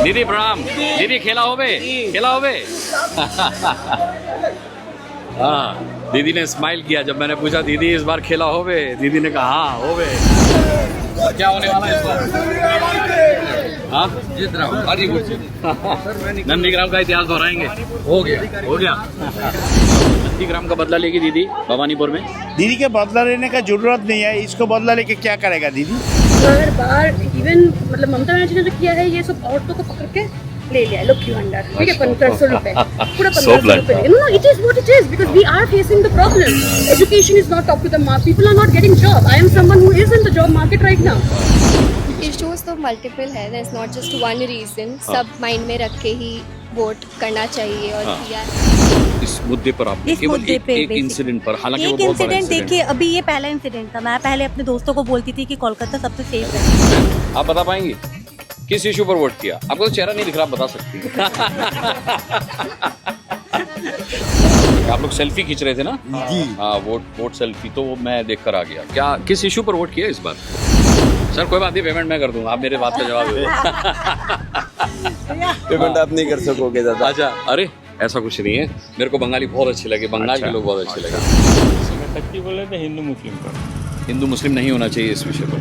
दीदी प्रणाम। दीदी खेला होवे, खेला होवे। हाँ, दीदी ने स्माइल किया जब मैंने पूछा दीदी इस बार खेला होवे, दीदी ने कहा हाँ होवे। क्या होने वाला है इस बार? हाँ जीत रहा हूँ। नंदीग्राम का इतिहास दोहराएंगे। हो गया। नंदीग्राम का बदला लेगी दीदी भवानीपुर में। दीदी के बदला लेने का जरूरत नहीं है, इसको बदला लेके क्या करेगा दीदी? हर बार इवन मतलब ममता बनर्जी ने जो किया है, ये सब औरतों को पकड़ के ले लिया लोग क्यों अंडर, ठीक है, 1500 रुपए, पूरा 1500 रुपए। No, it is what it is because we are facing the problem. Education is not up to the mark, people are not getting job. I am someone who is in the job market right now. Issues तो multiple है, there is not just one reason. सब mind में रख के ही vote करना चाहिए और किया है। इस मुद्दे पर आपने केवल एक इंसिडेंट पर, हालांकि वो बहुत बड़ा इंसिडेंट, देखिए अभी ये पहला इंसिडेंट था। मैं पहले अपने दोस्तों को बोलती थी कि कोलकाता सबसे सेफ है। आप बता पाएंगे किस इशू पर वोट किया? आपको तो चेहरा नहीं दिख रहा, आप बता सकती हैं। आप लोग सेल्फी खींच रहे थे ना जी? हाँ, वोट सेल्फी तो मैं देख कर आ गया। क्या किस इशू पर वोट किया इस बार? सर कोई बात नहीं, पेमेंट मैं कर दूंगा, आप मेरे बात का जवाब दे। पेमेंट आप नहीं कर सकोगे दादा। अच्छा, अरे ऐसा कुछ नहीं है, मेरे को बंगाली बहुत अच्छे लगे, बंगाल के लोग बहुत अच्छे लगे। सच्ची बोले तो हिंदू मुस्लिम पर, हिंदू मुस्लिम नहीं होना चाहिए इस विषय पर।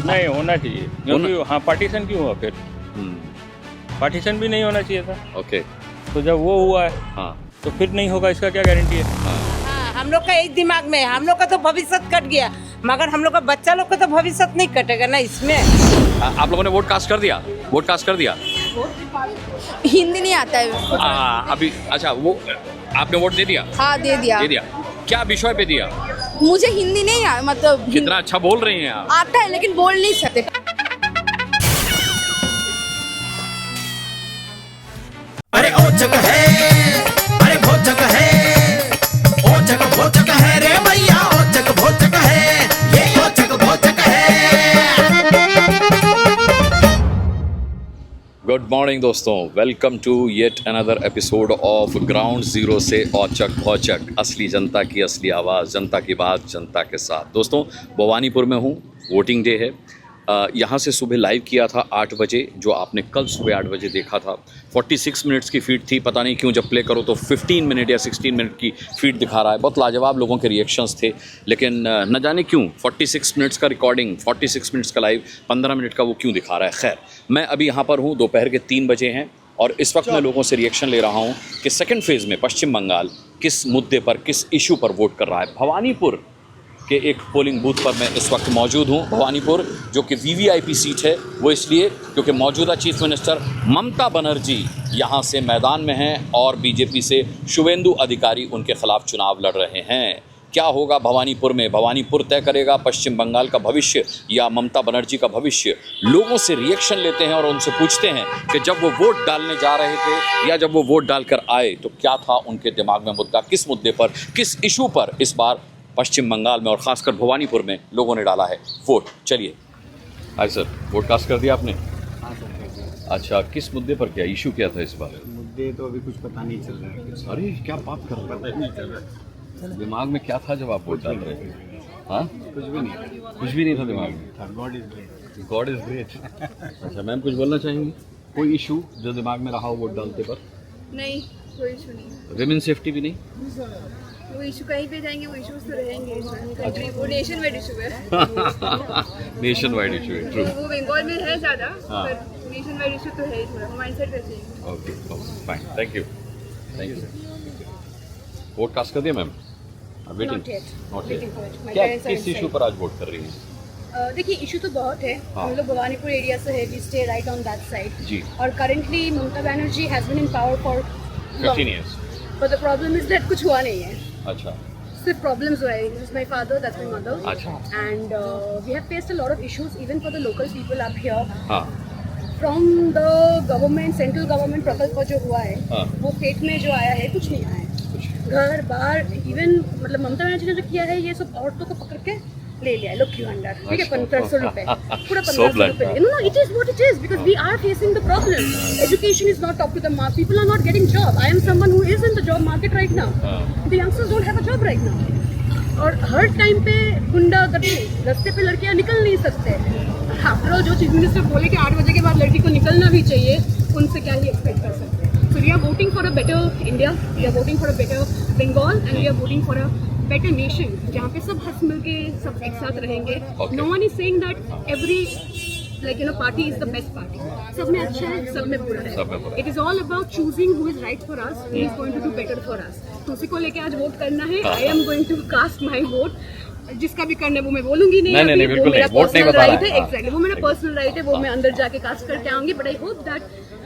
नहीं होना चाहिए, क्योंकि हाँ पार्टीशन क्यों हुआ फिर? पार्टीशन भी नहीं होना चाहिए था। ओके, तो जब वो हुआ है हाँ तो फिर नहीं होगा, इसका क्या गारंटी है? हाँ, हम लोग का एक दिमाग में है, हम लोग का तो भविष्य कट गया, मगर हम लोग का बच्चा लोग का तो भविष्य नहीं कटेगा ना इसमें। आप लोगों ने वोट कास्ट कर दिया? वोट कास्ट कर दिया? हिंदी नहीं आता है अभी अच्छा, वो आपने वोट दे दिया? हाँ दे दिया। क्या विषय पे दिया? मुझे हिंदी नहीं आ, मतलब कितना अच्छा बोल रही हैं आप। आता है लेकिन बोल नहीं सकते। अरे ओ जग है, अरे बहुत जग है, ओ जग बहुत जग है रे भैया, ओ जग बहुत जग है, ये ओ जग बहुत जग है। गुड मॉर्निंग दोस्तों, welcome to yet another episode of ground zero से औचक भौचक, असली जनता की असली आवाज़, जनता की बात जनता के साथ। दोस्तों भवानीपुर में हूँ, वोटिंग डे है। यहाँ से सुबह लाइव किया था 8 बजे, जो आपने कल सुबह 8 बजे देखा था। 46 मिनट्स की फीड थी, पता नहीं क्यों जब प्ले करो तो 15 मिनट या 16 मिनट की फीड दिखा रहा है। बहुत लाजवाब लोगों के रिएक्शंस थे, लेकिन न जाने क्यों 46 मिनट्स का रिकॉर्डिंग, 46 मिनट्स का लाइव, 15 मिनट का वो क्यों दिखा रहा है। खैर, मैं अभी यहाँ पर हूँ, दोपहर के 3 बजे हैं और इस वक्त मैं लोगों से रिएक्शन ले रहा हूँ कि सेकेंड फेज़ में पश्चिम बंगाल किस मुद्दे पर, किस इशू पर वोट कर रहा है। भवानीपुर के एक पोलिंग बूथ पर मैं इस वक्त मौजूद हूँ। भवानीपुर जो कि वीवीआईपी सीट है, वो इसलिए क्योंकि मौजूदा चीफ मिनिस्टर ममता बनर्जी यहाँ से मैदान में हैं और बीजेपी से शुवेंदु अधिकारी उनके खिलाफ चुनाव लड़ रहे हैं। क्या होगा भवानीपुर में? भवानीपुर तय करेगा पश्चिम बंगाल का भविष्य या ममता बनर्जी का भविष्य। लोगों से रिएक्शन लेते हैं और उनसे पूछते हैं कि जब वो वोट डालने जा रहे थे या जब वो वोट डालकर आए तो क्या था उनके दिमाग में मुद्दा, किस मुद्दे पर, किस इशू पर इस बार पश्चिम बंगाल में और ख़ासकर भवानीपुर में लोगों ने डाला है वोट। चलिए, हाय सर, वोट कास्ट कर दिया आपने? हाँ सर, कर दिया। अच्छा, किस मुद्दे पर, क्या इशू क्या था इस बार? मुद्दे तो अभी कुछ पता नहीं चल रहा है। अरे क्या बात कर रहे हैं? पता नहीं चल रहा है। दिमाग में क्या था जब आप वोट डाल रहे थे? हाँ, कुछ भी नहीं, कुछ भी नहीं था दिमाग में। God is great. God is great. अच्छा मैम, कुछ बोलना चाहेंगी? कोई इशू जो दिमाग में रहा हो वोट डालते पर? नहीं, कोई इशू नहीं। विमेन सेफ्टी भी नहीं? वो इशू कहीं पे जाएंगे, वो इश्यूज तो रहेंगे। कंट्री वो नेशन वाइड इशू है। नेशन वाइड इशू है, ट्रू। वो बंगाल में है ज़्यादा, हाँ। पर नेशन वाइड इशू तो है ही, थोड़ा माइंडसेट वैसे ही। Okay, fine, thank you vote cast कर दिया मैम? Waiting, not yet. क्या किस इशू पर आज वोट कर रही हैं? देखिए, इशू तो बहुत है। हाँ। हम लोग भवानीपुर एरिया से है, we stay right on that side जी। और currently Mamata Banerjee has been in power for 15 years। But the problem is that कुछ हुआ नहीं है। अच्छा, सिर्फ प्रॉब्लम्स हुए हैं। This is my father, that's my mother, अच्छा। And we have faced a lot of issues even for the local people up here. हाँ from the government, central government प्रकल्प जो हुआ है, हाँ। वो स्टेट में जो आया है कुछ नहीं आया है। घर बार इवन मतलब ममता बनर्जी ने जो किया है, ये सब औरतों को पकड़ के ले लिया लोग क्यों अंडर, ठीक है, 1500 रुपए, पूरा 1500 रुपए। No, it is what it is because we are facing the problem. Education is not up to the mark, people are not getting job. I am someone who is in the job market right now, the youngsters don't have a job right now. और हर time पे गुंडागर्दी, रास्ते पे लड़कियां निकल नहीं सकते। आफ्टर ऑल जो चीफ मिनिस्टर बोले कि 8 बजे के बाद लड़की को निकलना भी चाहिए, India, we are voting for a better Bengal, and we are voting for a better nation, जहाँ पे सब हंस मिल के सब एक साथ रहेंगे. No one is saying that every party is the best party. सब में अच्छा है, सब में बुरा है. It is all about choosing who is right for us, who is going to do better for us. तो उसी को लेके आज वोट करना है. I am going to cast my vote. जिसका भी करना है वो मैं बोलूंगी नहीं, नहीं, वो बिल्कुल मेरा नहीं, वोट नहीं पर्सनल बता राइट रहा है. है. एग्जैक्टली, वो मेरा पर्सनल राइट है, वो मैं अंदर जाके कास्ट करके आऊंगी. But I hope that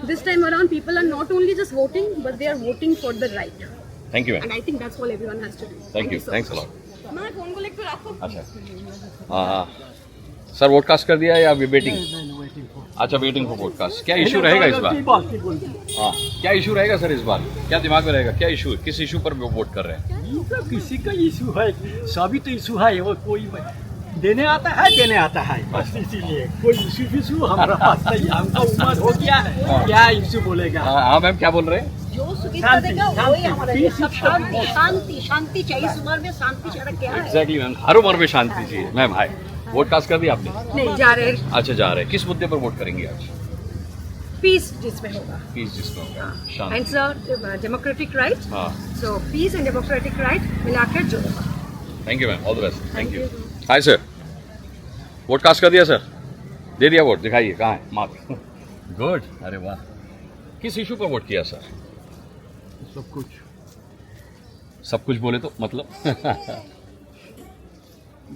this time around people are not only just voting, but they are voting for the right. Thank you and I think that's all everyone has to do. Thank you, thanks a lot. मैं phone को लेकर आपको. अच्छा sir, vote cast कर दिया या अभी waiting? अच्छा, वेटिंग फॉर वोट कास्ट. क्या इशू रहेगा इस बार? हाँ, क्या इशू रहेगा सर इस बार? क्या दिमाग में रहेगा? क्या इशू, किस इशू पर वोट कर रहे हैं? किसी का इशू है, सभी तो इशू है. वो कोई देने आता है बस, इसीलिए कोई इशू हमारा पास नहीं. हमका उम्र हो गया है, क्या इशू बोलेगा? हाँ मैम, क्या बोल रहे हैं? जो सुविधा देगा वही हमारा शांति शांति चाहिए. इस उम्र में शांति चाह क्या है? एग्जैक्टली मैम, हर उम्र में शांति चाहिए. मैम हाय, वोट कास्ट कर दिया आपने? नहीं, जा रहे हैं. अच्छा, जा रहे हैं. किस मुद्दे पर वोट करेंगे आज? पीस जिसमें होगा. पीस जिसमें होगा, शांति. And sir democratic right. हाँ, so peace and democratic right मिलाकर जो होगा. Thank you ma'am, all the best. Thank you. Hi sir, vote cast कर दिया सर? दे दिया वोट? दिखाइए कहाँ है मार्क. गुड, अरे वाह. किस इशू पर वोट किया सर? सब कुछ बोले तो मतलब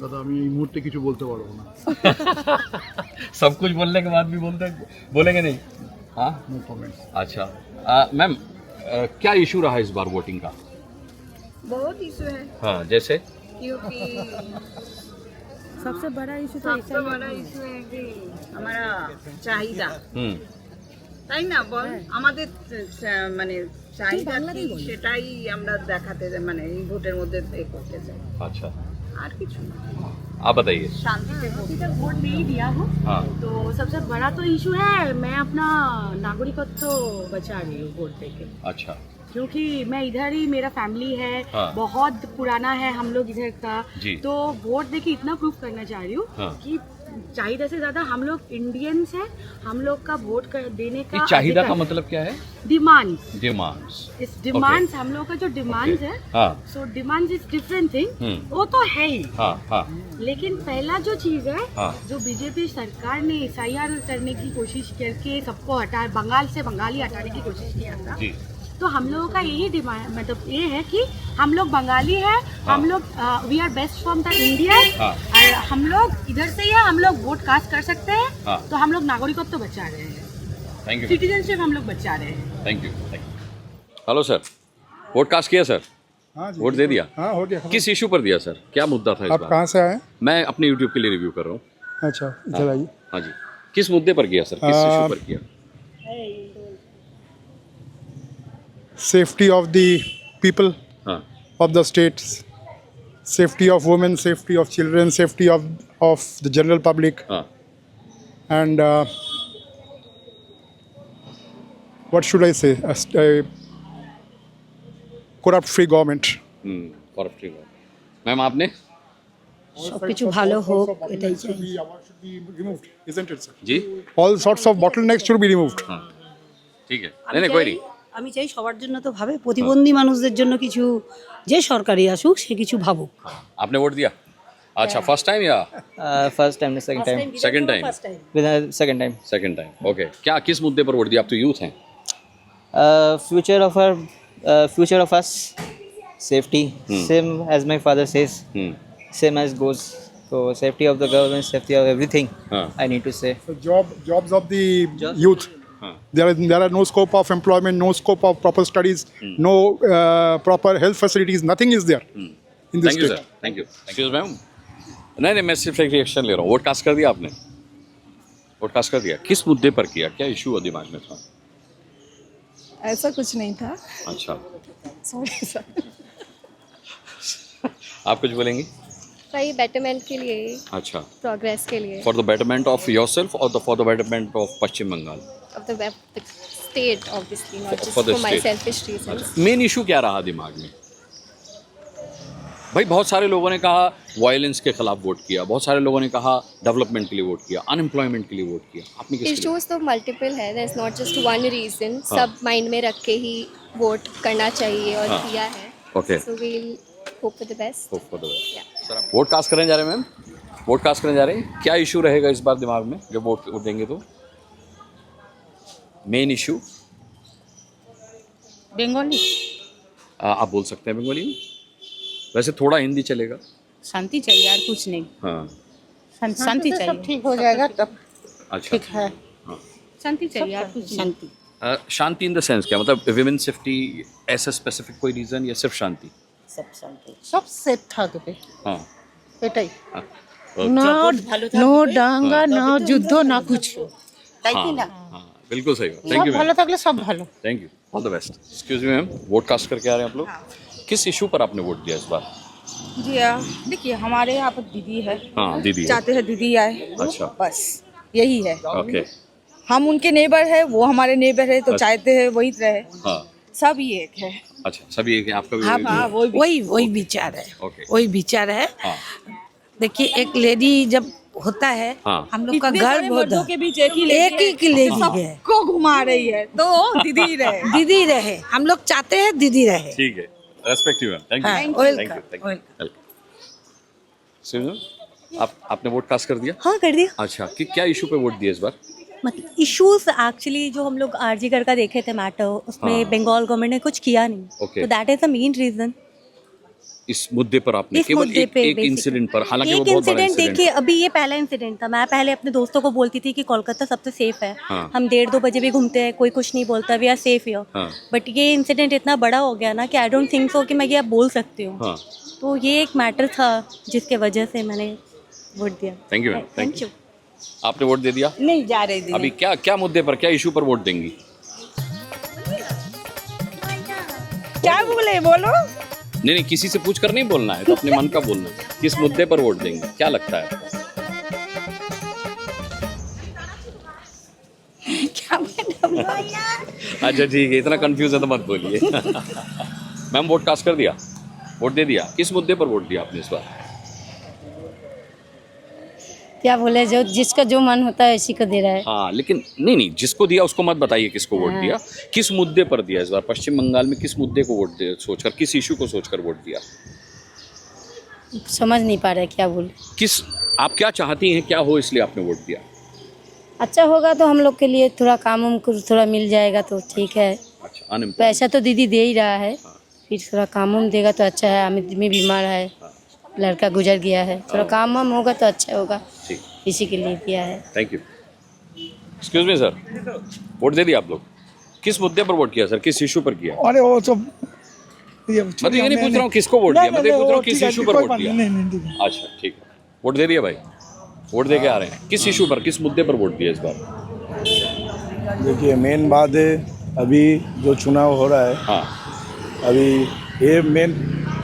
দাদা আমি এই মুহূর্তে কিছু বলতে পারবো না. सब कुछ बोलने के बाद भी बोलेंगे नहीं? हाँ, नो कमेंट्स. अच्छा मैम, क्या इशू रहा इस बार वोटिंग का? बहुत इशू है, हाँ, जैसे क्योंकि सबसे बड़ा इशू सबसे बड़ा इशू है कि हमारा চাহিদা, তাই না বল? আমাদের মানে চাহিদা কি সেটাই আমরা দেখাতে মানে এই ভোটের মধ্যে করতে চাই. अच्छा, আর কিছু না. आप बताइए. শান্তিতে अभी तक वोट नहीं दिया हूँ, हाँ, तो सबसे बड़ा तो इशू है मैं अपना नागरिकत्व बचा रही हूँ वोट देके. अच्छा, क्योंकि मैं इधर ही, मेरा फैमिली है, हाँ. बहुत पुराना है हम लोग इधर का. जी. तो वोट देके इतना प्रूफ करना चाह रही हूँ हाँ. कि चाहिदा से ज्यादा हम लोग इंडियंस हैं, हम लोग का वोट देने का ये चाहिदा का मतलब क्या है? डिमांड्स. डिमांड्स. इस डिमांड्स हम लोग का जो डिमांड्स है, हाँ, सो डिमांड्स इज डिफरेंट थिंग. वो तो है ही, हाँ, हाँ, लेकिन पहला जो चीज है, हाँ. जो बीजेपी सरकार ने SIR करने की कोशिश करके सबको हटा, बंगाल से बंगाली हटाने की कोशिश किया था. जी. तो हम लोगों का यही डिमांड, मतलब ये है कि हम लोग बंगाली है, हम लोग we are best from the India. हाँ. और हम लोग इधर से ही है, हम लोग वोट कास्ट कर सकते हैं. हाँ. तो हम लोग नागरिकत्व तो बचा रहे हैं, थैंक यू, सिटीजनशिप हम लोग बचा रहे हैं. Thank you. Hello sir, vote cast किया सर? हाँ जी, वोट दे दिया? हाँ, हो गया. किस इशू पर दिया सर? क्या मुद्दा था इस आप बार? कहाँ से आए? मैं अपने यूट्यूब के लिए रिव्यू कर रहा हूँ. अच्छा, इधर आइए. हाँ जी. किस मुद्दे पर किया सर? किस इशू पर किया? Safety of the people हाँ, of the states, safety of women, safety of children, safety of the general public, हाँ, and what should I say? A corrupt-free government. corrupting. Ma'am आपने? সবকিছু ভালো হোক এটাই চাই. Should be removed, isn't it, sir? Ji. All sorts of bottlenecks should be removed. हाँ, ठीक है. नहीं कोई नहीं. আমি চাই সবার জন্য তো ভাবে, প্রতিবন্ধী মানুষদের জন্য কিছু, যে সরকারি আসুক সে কিছু ভাবুক. आपने वोट दिया? अच्छा, फर्स्ट टाइम या first time second time second time? Second time second time. Okay. क्या किस मुद्दे पर वोट दिया? आप तो यूथ हैं. Future of us safety same as my father says same as goes so safety of the government, safety of everything. I need to say So jobs of the youth. There are no scope of employment, no scope of proper studies, no proper health facilities, nothing is there in this thank you state. Sir. Thank you. Excuse ma'am. नहीं, मैं सिर्फ एक reaction ले रहा हूँ. Vote cast कर दिया आपने? वोट कास्ट कर दिया. किस मुद्दे पर किया? क्या इशू दिमाग में था? ऐसा कुछ नहीं था. अच्छा, सॉरी सर. आप कुछ बोलेंगे? वही बेटरमेंट के लिए, अच्छा, प्रोग्रेस के लिए, for the betterment of yourself और for the betterment of Paschim Bengal? of the state obviously, not just For the for my state. selfish reasons. Main issue क्या रहा दिमाग में? भाई बहुत सारे लोगों ने कहा वायलेंस के खिलाफ वोट किया, बहुत सारे लोगों ने कहा डेवलपमेंट के लिए वोट किया, अनएम्प्लॉयमेंट के लिए वोट किया. आपने किस लिए? इश्यूज तो मल्टीपल है, there is not just one reason. सब माइंड में रख के ही वोट करना चाहिए और हाँ। किया है. Okay, So we'll hope for the best. Hope for the best. Yeah. Sir आप वोट कास्ट करने जा रहे हैं मैम? वोट कास्ट करने जा रहे हैं, क्या इशू रहेगा इस बार दिमाग में जब वोट वोट देंगे तो? मेन इशू बंगाली आप बोल सकते हैं बंगाली में, वैसे थोड़ा हिंदी चलेगा। शांति चाहिए यार, कुछ नहीं, हाँ शांति चाहिए, ठीक हो जाएगा तब, अच्छा है, हाँ। शांति चाहिए यार, कुछ शांति। शांति इन द सेंस क्या मतलब, विमेन सेफ्टी ऐसा स्पेसिफिक कोई रीजन या सिर्फ शांति? सब शांति, सब सेफ থাকবে हाँ এটাই, हाँ, নো দাঙ্গা না যুদ্ধ না কিছু, তাই কি না? हाँ बिल्कुल सही बात। थैंक यू ভালো থাকলে সব ভালো। Thank you, all the best. Excuse me ma'am, vote cast करके आ रहे हैं आप लोग, किस इशू पर आपने वोट दिया इस बार? जी देखिए, हमारे यहाँ पर दीदी है, हाँ दीदी है। चाहते हैं दीदी आए, अच्छा बस यही है। ओके हम उनके नेबर है, वो हमारे नेबर है, तो अच्छा। चाहते हैं वही रहे, हाँ सब ही एक है। अच्छा, सभी एक है, आपका भी हाँ वही हाँ, वही विचार है, ओके वही विचार है। हाँ देखिए, एक लेडी जब होता है, हाँ हम लोग का इतने घर सारे बहुत मर्दों के बीच एक ही एक ही लेडी है, को घुमा रही है, तो दीदी रहे। दीदी रहे, हम लोग चाहते हैं दीदी रहे। ठीक है, रेस्पेक्ट यू मैम, थैंक हाँ, यू वेलकम, थैंक यू। सुनो, आपने वोट कास्ट कर दिया? हाँ कर दिया। अच्छा, कि क्या इशू पे वोट दिया इस बार? मतलब इश्यूज एक्चुअली जो हम लोग आरजी कर का देखे थे मैटर, उसमें हाँ। बंगाल गवर्नमेंट ने कुछ किया नहीं, Okay. तो that is the main reason. इस मुद्दे पर आपने इस केवल मुद्दे एक पे एक basically। इंसिडेंट पर, हालांकि वो एक बहुत बड़ा इंसिडेंट इंसिडेंट देखिए, अभी ये पहला इंसिडेंट था। मैं पहले अपने दोस्तों को बोलती थी कि कोलकाता सबसे सेफ है, हाँ। हम 1:30-2 बजे भी घूमते हैं, कोई कुछ नहीं बोलता, वी आर सेफ हियर। हाँ बट ये इंसिडेंट इतना बड़ा हो गया ना कि आई डोंट थिंक सो कि मैं ये अब बोल सकती हूँ। हाँ, तो ये एक मैटर था जिसके वजह से मैंने वोट दिया। Thank you ma'am, thank you. आपने वोट दे दिया? नहीं जा रही थी, अभी क्या क्या मुद्दे पर, क्या इशू पर वोट देंगी? क्या बोले, बोलो। नहीं, किसी से पूछ कर नहीं बोलना है, तो अपने मन का बोलना है। किस मुद्दे पर वोट देंगे, क्या लगता है आपको? अच्छा ठीक है, इतना कंफ्यूज है तो मत बोलिए। मैम वोट कास्ट कर दिया, वोट दे दिया, किस मुद्दे पर वोट दिया आपने इस बार? क्या बोले, जो जिसका जो मन होता है उसी को दे रहा है। हाँ लेकिन नहीं, जिसको दिया उसको मत बताइए किसको वोट दिया, किस मुद्दे पर दिया इस बार? पश्चिम बंगाल में किस मुद्दे को वोट दे सोचकर, किस इशू को सोचकर वोट दिया? समझ नहीं पा रहे क्या बोले। किस, आप क्या चाहती हैं, क्या हो, इसलिए आपने वोट दिया? अच्छा होगा तो हम लोग के लिए थोड़ा काम उम कुछ थोड़ा मिल जाएगा तो ठीक है। अच्छा, अनएम्प्लॉयड। पैसा तो दीदी दे ही रहा है, फिर थोड़ा काम उम देगा तो अच्छा है। अमित में बीमार है, लड़का गुजर गया है, थोड़ा काम वाम होगा तो अच्छा होगा, ठीक, इसी के लिए दिया है। Thank you. Excuse me sir, vote दे दिया आप लोग? किस मुद्दे पर वोट किया सर, किस इशू पर किया? अरे वो सब मतलब ये नहीं पूछ रहा हूँ किसको वोट दिया, मैं पूछ रहा हूँ किस इशू पर वोट दिया? अच्छा ठीक है, वोट दे दिया भाई, वोट दे के आ रहे हैं। किस इशू पर, किस मुद्दे पर वोट दिया इस बार? देखिए, मेन बात है अभी जो चुनाव हो रहा है, हाँ अभी ये मेन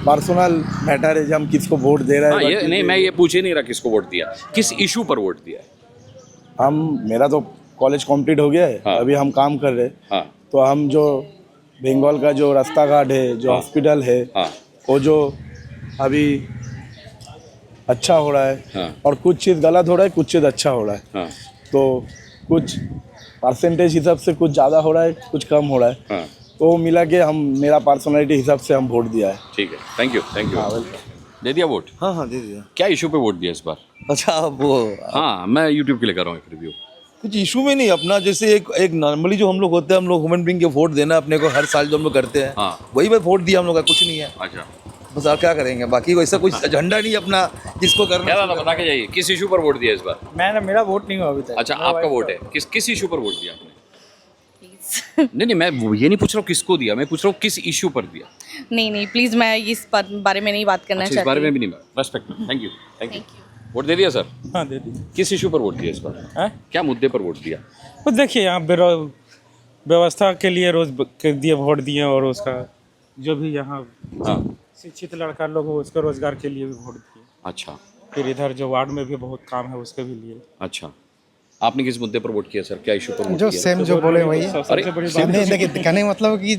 पर्सनल मैटर है जब हम किसको वोट दे रहे हाँ, हैं। ये नहीं, मैं ये पूछ ही नहीं रहा किसको वोट दिया, किस इशू पर वोट दिया है? मेरा तो कॉलेज कंप्लीट हो गया है, हाँ। अभी हम काम कर रहे हैं, हाँ तो हम जो बंगाल का जो रास्ता घाट है, जो हाँ। हॉस्पिटल है, हाँ वो जो अभी अच्छा हो रहा है, हाँ और कुछ चीज़ गलत हो रहा है, कुछ चीज़ अच्छा हो रहा है, हाँ तो कुछ परसेंटेज हिसाब से कुछ ज़्यादा हो रहा है, कुछ कम हो रहा है, हाँ, तो वो मिला के हम, मेरा पर्सनालिटी हिसाब से हम वोट दिया है। ठीक है, थैंक यू थैंक यू। दे दिया वोट? हाँ हाँ दे दिया। क्या इशू पे वोट दिया इस बार? अच्छा वो हाँ, मैं यूट्यूब के लिए कर रहा हूँ एक रिव्यू। कुछ इशू में नहीं, अपना जैसे एक नॉर्मली जो हम लोग होते हैं, हम लोग ह्यूमन बीइंग के वोट देना अपने को हर साल जो हम लोग करते हैं, हाँ वही भाई वोट दिया हम लोग का, कुछ नहीं है। अच्छा, बस और क्या करेंगे, बाकी वैसा कुछ एजेंडा नहीं अपना जिसको करना। क्या बता के जाइए, किस इशू पर वोट दिया इस बार? मेरा वोट नहीं हुआ अभी तक। अच्छा, आपका वोट है, किस इशू पर वोट दिया आपने? नहीं, मैं ये नहीं पूछ रहा हूँ किसको दिया, मैं पूछ रहा हूँ किस इशू पर दिया। नहीं प्लीज, मैं इस बारे में नहीं बात करना अच्छा, इस बारे में भी नहीं, respect, thank you thank you. Vote दे दिया सर? हाँ दे दी। किस इशू पर वोट दिया इस बार? क्या मुद्दे पर वोट दिया? तो देखिए, यहाँ व्यवस्था के लिए रोज के दिए वोट दिए, और उसका जो भी यहाँ हाँ शिक्षित लड़का लोग हो उसके रोजगार के लिए भी वोट दिए। अच्छा, फिर इधर जो वार्ड में भी बहुत काम है उसके भी लिए। अच्छा, आपने किस मुद्दे पर वोट किया सर, क्या इशू पर वोट जो किया? सेम जो बोले वही। अरे नहीं, देखिए कहने का मतलब कि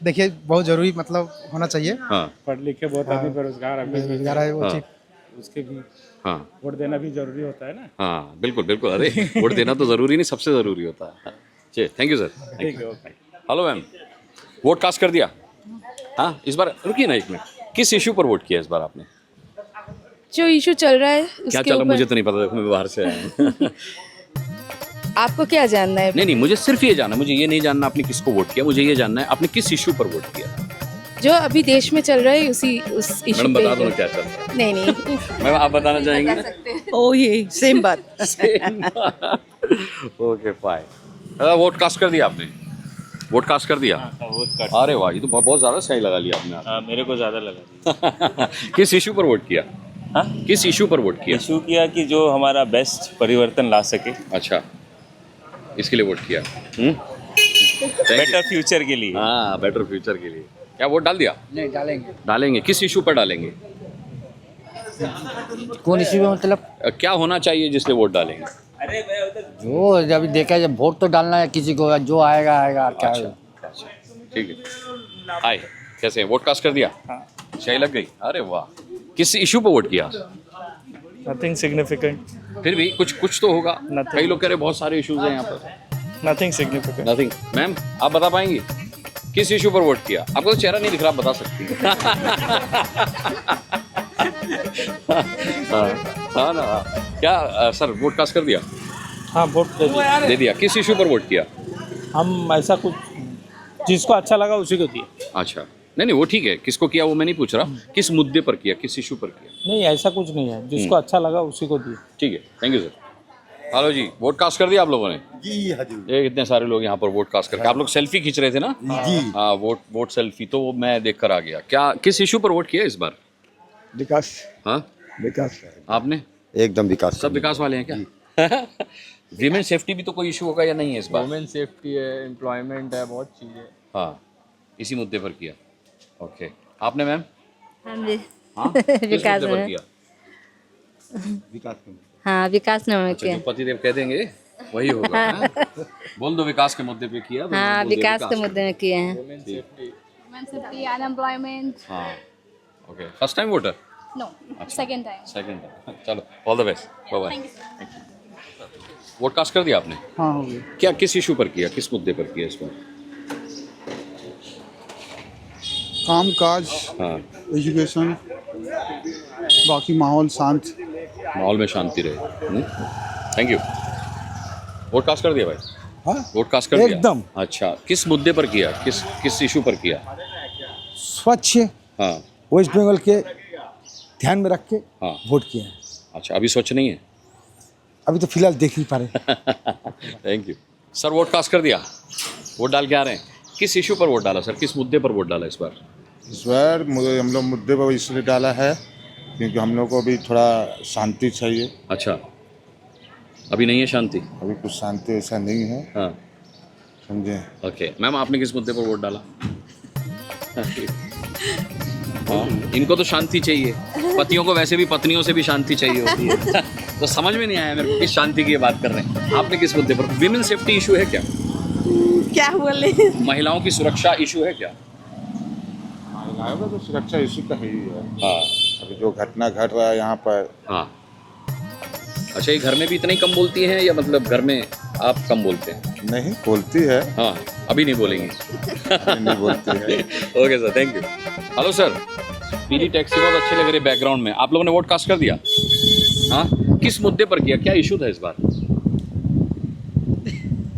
देखिए बहुत जरूरी मतलब होना चाहिए। हाँ पढ़ लिख के बहुत आदमी बेरोजगार है, बेरोजगार है, वो हाँ। चीज उसके भी हाँ वोट देना भी जरूरी होता है ना। हाँ बिल्कुल बिल्कुल, अरे वोट देना तो ज़रूरी नहीं, सबसे ज़रूरी होता है। चलिए, थैंक यू सर। ठीक है, okay. Hello ma'am, vote cast कर दिया? हाँ, इस बार रुकिए ना एक मिनट, किस इशू पर वोट किया इस बार आपने? जो इशू चल रहा है क्या चल रहा है मुझे तो नहीं पता, देखो मैं बाहर से आया हूँ। आपको क्या जानना है? नहीं, मुझे सिर्फ ये जानना, मुझे ये नहीं जानना आपने किसको वोट किया, मुझे ये जानना है आपने किस इशू पर वोट किया। जो अभी देश में चल रहा है उस इशू मैडम पे। बता दो ना क्या चल रहा है। नहीं मैम आप बताना चाहेंगे? ओ ये सेम बात। Okay fine. वोट कास्ट कर दिया आपने? वोट कास्ट कर दिया? अरे वाह, ये तो बहुत ज़्यादा सही लगा लिया आपने। मेरे को ज़्यादा लगा। किस इशू पर वोट किया? हाँ, किस इशू पर वोट किया? इशू किया कि जो हमारा बेस्ट परिवर्तन ला सके। अच्छा, इसके लिए वोट किया। बेटर फ्यूचर के लिए। हाँ, बेटर फ्यूचर के लिए। क्या वोट डाल दिया? नहीं डालेंगे। डालेंगे। किस इशू पर डालेंगे? कौन इशू में मतलब? क्या होना चाहिए जिसलिए वोट डालेंगे? जो अभी देखा जाए वोट तो डालना है किसी को, जो आएगा आएगा क्या अच्छा, ठीक है। हाय, कैसे हैं? वोट कास्ट कर दिया? सही लग गई? अरे वाह। किस इशू पर वोट किया? Nothing significant. फिर भी कुछ तो होगा। कई लोग कह रहे बहुत सारे इश्यूज हैं यहाँ पर। Nothing significant. नथिंग। मैम आप बता पाएंगी किस इशू पर वोट किया? आपको तो चेहरा नहीं दिख रहा, आप बता सकती हैं। हाँ ना। क्या सर वोट कास्ट कर दिया? हाँ वोट दे दिया। किस इशू पर वोट किया? हम ऐसा कुछ जिसको अच्छा लगा उसी को दिए। अच्छा, नहीं वो ठीक है, किसको किया वो मैं नहीं पूछ रहा, किस मुद्दे पर किया, किस इशू पर किया? नहीं ऐसा कुछ नहीं है, जिसको अच्छा लगा उसी को दिए। ठीक है, थैंक यू सर। हेलो जी, वोट कास्ट कर दिया आप लोगों ने? जी हजूर। ये इतने सारे लोग यहाँ पर वोट कास्ट करके, आप लोग सेल्फी खींच रहे थे ना? जी हाँ, वोट सेल्फी तो मैं देख कर आ गया। क्या किस इशू पर वोट किया इस बार? विकास। हाँ विकास। आपने? एकदम विकास। सब विकास वाले हैं क्या? वीमेन सेफ्टी भी तो कोई इशू होगा या नहीं है इस बार? वुमेन सेफ्टी है, एम्प्लॉयमेंट है, बहुत चीज़ें। हाँ, इसी मुद्दे पर किया। ओके, आपने मैम? हम भी हाँ, किस विकास मुद्दे पर में। किया? विकास। हाँ, विकास में अच्छा, किया। जो पतिदेव कह देंगे वही होगा। हाँ? बोल दो विकास के मुद्दे पे किया तो हाँ, बोल दिया विकास के मुद्दे में किए हैं। Safety, unemployment. हाँ, okay. First time voter? No, second time. Second time. चलो, all the best, bye bye. Vote cast कर दिया आपने? हाँ हो गया। क्या किस इशू पर किया, किस मुद्दे पर किया इस बार? काम काज, हाँ, एजुकेशन, बाकी माहौल शांत। माहौल में शांति रहे। Thank you. वोट कास्ट कर दिया भाई? हाँ वोट कास्ट कर दिया एकदम। अच्छा, किस मुद्दे पर किया, किस इशू पर किया? स्वच्छ हाँ वेस्ट बंगाल के ध्यान में रख के हाँ। वोट किया है। अच्छा, अभी स्वच्छ नहीं है? अभी तो फिलहाल देख नहीं पा रहे। Thank you sir. Vote cast कर दिया? वोट डाल के आ रहे हैं? किस इशू पर वोट डाला सर, किस मुद्दे पर वोट डाला इस बार? इस बार हम लोग मुद्दे पर इसलिए डाला है क्योंकि हम लोग को भी थोड़ा शांति चाहिए। अच्छा, अभी नहीं है शांति? अभी कुछ शांति ऐसा नहीं है। हाँ, समझे? ओके। मैम आपने किस मुद्दे पर वोट डाला? हाँ, इनको तो शांति चाहिए, पतियों को वैसे भी पत्नियों से भी शांति चाहिए होती है। तो समझ में नहीं आया मेरे को किस शांति की बात कर रहे हैं। आपने किस मुद्दे पर? विमेन सेफ्टी इशू है क्या? क्या बोले? महिलाओं की सुरक्षा इशू है क्या? महिलाओं का तो सुरक्षा इशू का ही है। हाँ, अभी जो घटना घट रहा है यहाँ पर। हाँ। अच्छा, ये घर में भी इतने ही कम बोलती हैं या मतलब घर में आप कम बोलते हैं? नहीं बोलती है। हाँ, अभी नहीं बोलेंगी। नहीं बोलती है। Okay sir, thank you. Hello sir, पीली टैक्सी बहुत अच्छे लग रहे बैकग्राउंड में। आप लोगों ने वोट कास्ट कर दिया? हाँ, किस मुद्दे पर किया, क्या इशू था इस बार?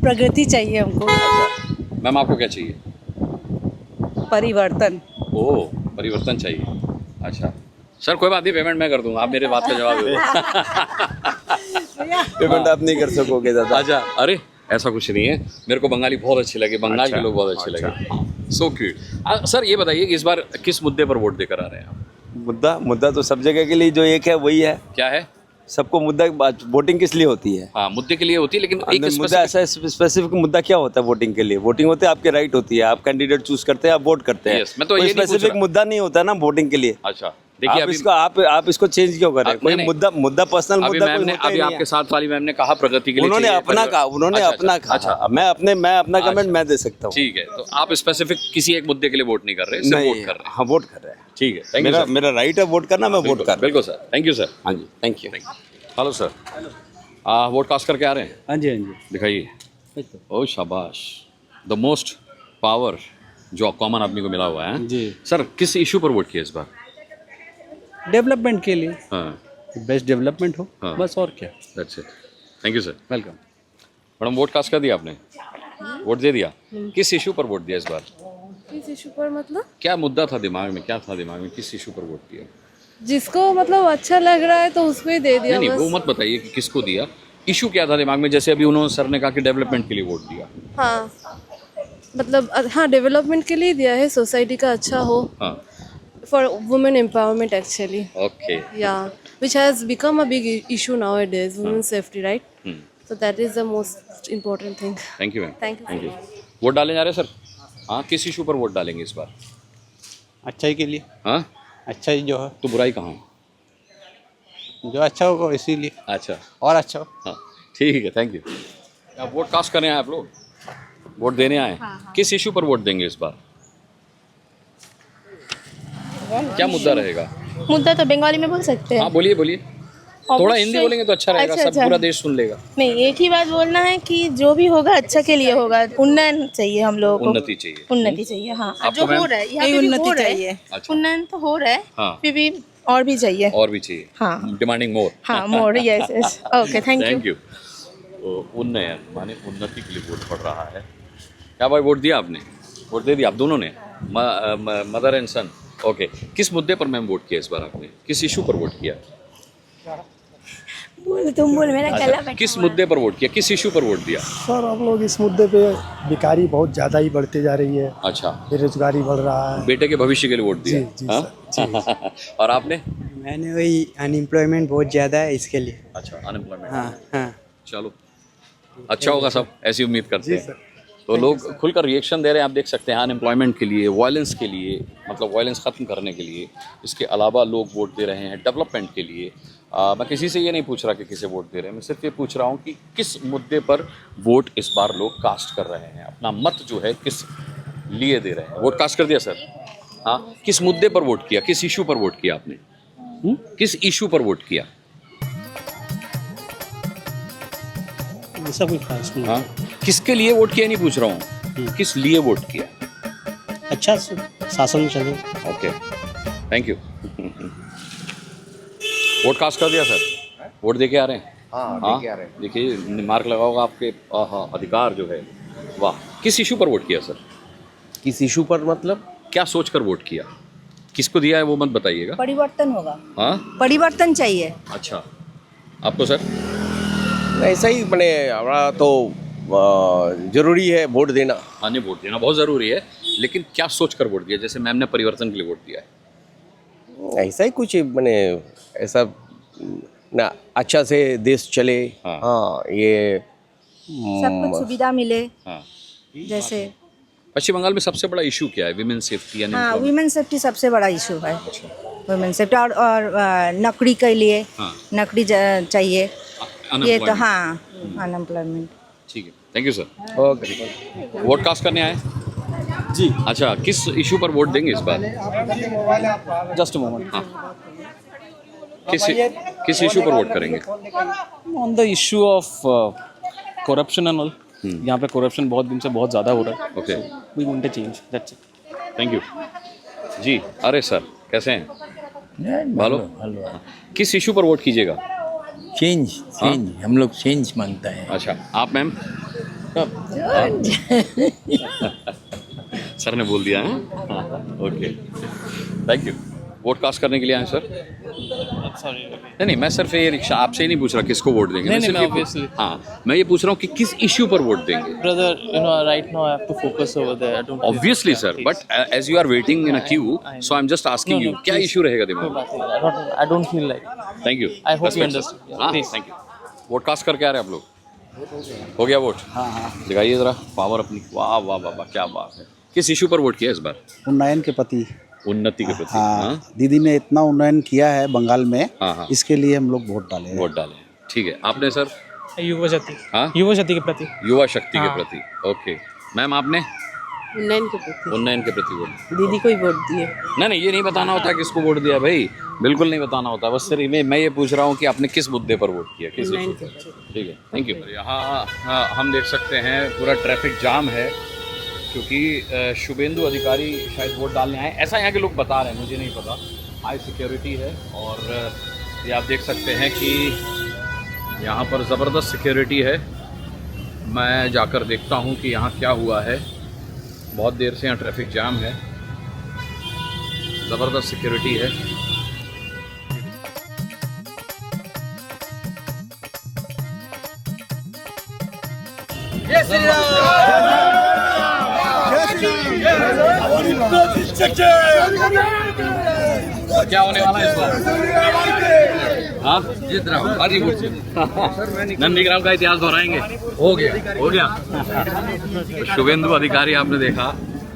प्रगति चाहिए हमको। अच्छा, मैम आपको क्या चाहिए? परिवर्तन। ओह, परिवर्तन चाहिए। अच्छा सर, कोई बात नहीं, पेमेंट मैं कर दूंगा, आप मेरे बात का जवाब दे दो। पेमेंट आप नहीं कर सकोगे दादा। अच्छा, अरे ऐसा कुछ नहीं है, मेरे को बंगाली बहुत अच्छे लगे, बंगाल के लोग बहुत अच्छे लगे। So cute. सर ये बताइए कि इस बार किस मुद्दे पर वोट देकर आ रहे हैं आप? मुद्दा तो सब जगह के लिए जो एक है वही है। क्या है? सबको मुद्दा, वोटिंग किस लिए होती है? हाँ, मुद्दे के लिए होती है, लेकिन एक मुद्दा ऐसा स्पेसिफिक मुद्दा क्या होता है वोटिंग के लिए? वोटिंग होते है आपके राइट होती है, आप कैंडिडेट चूज करते हैं, आप वोट करते हैं। मैं तो ये नहीं पूछ स्पेसिफिक रहा। मुद्दा नहीं होता ना वोटिंग के लिए। अच्छा देखिए, आप इसको आप इसको चेंज क्यों कर रहे हैं? कोई मुद्दा पर्सनल अभी मुद्दा मैम कोई ने, होता ही अभी नहीं है। आपके साथ वाली मैम ने कहा प्रगति के लिए उन्होंने चाहिए अपना कहा, उन्होंने अपना कहा। अच्छा, मैं अपना कमेंट मैं दे सकता हूँ। ठीक है, तो आप स्पेसिफिक किसी एक मुद्दे के लिए वोट नहीं कर रहे, सिर्फ वोट कर रहे हैं। हाँ, वोट कर रहे हैं। ठीक है, थैंक यू। मेरा राइट है वोट करना, मैं वोट कर रहा हूँ। बिल्कुल सर, थैंक यू सर। हाँ जी, thank you. Hello sir, vote cast करके आ रहे हैं? हाँ जी हाँ जी। दिखाइए। ओ शाबाश, द मोस्ट पावर जो कॉमन आदमी को मिला हुआ है। जी सर किस इशू पर वोट किया इस बार? डेवलपमेंट के लिए, हाँ बेस्ट डेवलपमेंट हो, हाँ। बस और क्या। That's it. Thank you sir. Welcome. Madam vote cast कर दिया आपने? वोट दे दिया? किस इशू पर वोट दिया इस बार? किस इशू पर मतलब? क्या मुद्दा था दिमाग में, क्या था दिमाग में, किस इशू पर वोट दिया? जिसको मतलब अच्छा लग रहा है तो उसको ही दे दिया। नहीं बस। वो मत बताइए कि किसको दिया, इशू क्या था दिमाग में? जैसे अभी उन्होंने सर ने कहा कि डेवलपमेंट के लिए वोट दिया। हाँ मतलब हाँ डेवलपमेंट के लिए दिया है, सोसाइटी का अच्छा हो, हाँ for women empowerment actually. Okay या which has become a big issue now it is women safety, right? So that is the most important thing. Thank you ma'am. Thank you. Vote डालने जा रहे हैं sir? हाँ किस issue पर vote डालेंगे इस बार? अच्छाई के लिए। हाँ अच्छाई जो है, तो बुराई कहाँ है? जो अच्छा होगा इसीलिए। अच्छा और अच्छा हो। हाँ ठीक है, थैंक यू। आप वोट कास्ट करने आए आप लोग, वोट देने आए? किस इशू पर वोट देंगे इस बार? क्या मुद्दा रहेगा? मुद्दा तो बंगाली में बोल सकते हैं। हाँ बोलिए बोलिए, थोड़ा हिंदी बोलेंगे तो अच्छा रहेगा। अच्छा, सब पूरा देश सुन लेगा। नहीं, एक ही बात बोलना है कि जो भी होगा अच्छा के लिए होगा। उन्नयन चाहिए हम लोगों को, उन्नति चाहिए। उन्नति चाहिए। हाँ आपको जो मैम? हो रहा है यहाँ पे भी हो रहा है। अच्छा। उन्नयन तो हो रहा है, हाँ फिर भी और भी चाहिए। और भी चाहिए। हाँ डिमांडिंग मोर। हाँ more, yes yes. Okay thank you. उन्नयन माने उन्नति के लिए वोट पड़ रहा है। क्या भाई वोट दिया आपने? वोट दे दिया आप दोनों ने, मदर एंड सन? ओके किस मुद्दे पर मैम वोट किया इस बार आपने? किस इशू पर वोट किया? तुम बोल, मेरा गला अच्छा, किस मुद्दे पर वोट किया, किस इशू पर वोट दिया? सर हम लोग इस मुद्दे पे बेकारी बहुत ज़्यादा ही बढ़ती जा रही है। अच्छा बेरोजगारी बढ़ रहा है। बेटे के भविष्य के लिए वोट दिया? जी, हाँ? और आपने? मैंने वही अनएम्प्लॉयमेंट बहुत ज़्यादा है इसके लिए। अच्छा अनएम्प्लॉयमेंट। हाँ हाँ चलो अच्छा होगा सब, ऐसी उम्मीद करते हैं। तो लोग खुलकर रिएक्शन दे रहे हैं, आप देख सकते हैं। अनएम्प्लॉयमेंट के लिए, वायलेंस के लिए, मतलब वायलेंस ख़त्म करने के लिए। इसके अलावा लोग वोट दे रहे हैं डेवलपमेंट के लिए। मैं किसी से ये नहीं पूछ रहा कि किसे वोट दे रहे हैं, मैं सिर्फ ये पूछ रहा हूँ कि किस मुद्दे पर वोट इस बार लोग कास्ट कर रहे हैं, अपना मत जो है किस लिए दे रहे हैं। वोट कास्ट कर दिया सर? हाँ किस मुद्दे पर वोट किया, किस इशू पर वोट किया आपने? किस इशू पर वोट किया? ऐसा कोई खास नहीं। हाँ किसके लिए वोट किया नहीं पूछ रहा हूँ, किस लिए वोट किया? अच्छा शासन चले। Okay thank you. Vote cast कर दिया सर? वोट दे के आ रहे हैं? हाँ दे के आ रहे हैं। देखिए मार्क लगा होगा आपके अधिकार जो है। वाह किस इशू पर वोट किया सर? किस इशू पर मतलब? क्या सोच कर वोट किया? किसको दिया है वो मत बताइएगा। परिवर्तन होगा। हाँ परिवर्तन चाहिए। अच्छा आपको सर? ऐसा ही मैंने हमारा तो जरूरी है वोट देना। हाँ नहीं वोट देना बहुत ज़रूरी है, लेकिन क्या सोच कर वोट दिया? जैसे मैम ने परिवर्तन के लिए वोट दिया है। ऐसा ही कुछ मैंने ऐसा ना अच्छा से देश चले। हाँ ये सब कुछ सुविधा मिले। हाँ जैसे पश्चिम बंगाल में सबसे बड़ा इशू क्या है? विमेन सेफ्टी यानी हाँ वुमेन सेफ्टी सबसे बड़ा इशू है। वुमेन सेफ्टी और नौकरी के लिए नौकरी चाहिए। ये तो हाँ अनएम्प्लॉयमेंट। ठीक है thank you sir. Okay vote cast करने आए जी? अच्छा किस इशू पर वोट देंगे इस बार? Just moment. हाँ किस इशू पर वोट करेंगे? On the issue of corruption and all. यहाँ पे करप्शन बहुत दिन से बहुत ज़्यादा हो रहा है। Okay we want to change, that's it. Thank you जी। अरे सर कैसे हैं? भालो किस इशू पर वोट कीजिएगा? चेंज हम लोग चेंज मांगता है। अच्छा आप मैम? सर ने बोल दिया है। Okay thank you. Vote cast करने के लिए आए सर? नहीं मैं सिर्फ ये रिक्शा आपसे ही नहीं पूछ रहा किसको वोट देंगे। नहीं obviously। हाँ मैं ये पूछ रहा हूँ कि किस इशू पर वोट देंगे? Brother you know right now I have to focus over there. I don't obviously sir, but as you are waiting in a queue so I am just asking you क्या issue रहेगा दिमाग में? I don't feel like. Thank you. I hope you understand. हाँ thank you. Vote cast करके आ रहे हैं आप लोग? हो गया वोट? हाँ दिखाइए जरा पावर अपनी। वाह वाह वाह वाह क्या बात है। किस इशू पर वोट किया इस बार? उन्नयन के प्रति। उन्नति के प्रति। हाँ दीदी ने इतना उन्नयन किया है बंगाल में। हाँ इसके लिए हम लोग वोट डाले। वोट डाले ठीक है। आपने सर? युवा शक्ति। हाँ युवा शक्ति के प्रति। युवा शक्ति के प्रति। ओके मैम आपने? उन्नयन के प्रति। उन्नयन के प्रति वोट। दीदी को ही वोट दिए। नहीं ये नहीं बताना होता किसको वोट दिया भाई, बिल्कुल नहीं बताना होता। बस सिर्फ मैं ये पूछ रहा हूँ कि आपने किस मुद्दे पर वोट किया, किस इशू पर? ठीक है थैंक यू। यहाँ हम देख सकते हैं पूरा ट्रैफिक जाम है क्योंकि शुभेंदु अधिकारी शायद वोट डालने आए, ऐसा यहाँ के लोग बता रहे हैं, मुझे नहीं पता। हाई सिक्योरिटी है और ये आप देख सकते हैं कि यहाँ पर ज़बरदस्त सिक्योरिटी है। मैं जाकर देखता हूँ कि यहाँ क्या हुआ है। बहुत देर से यहाँ ट्रैफिक जाम है, ज़बरदस्त सिक्योरिटी है। क्या होने वाला है इस बार? हाँ, जीत रहा हूँ। नंदीग्राम का इतिहास दोहराएंगे। हो गया। तो शुभेंदु अधिकारी आपने देखा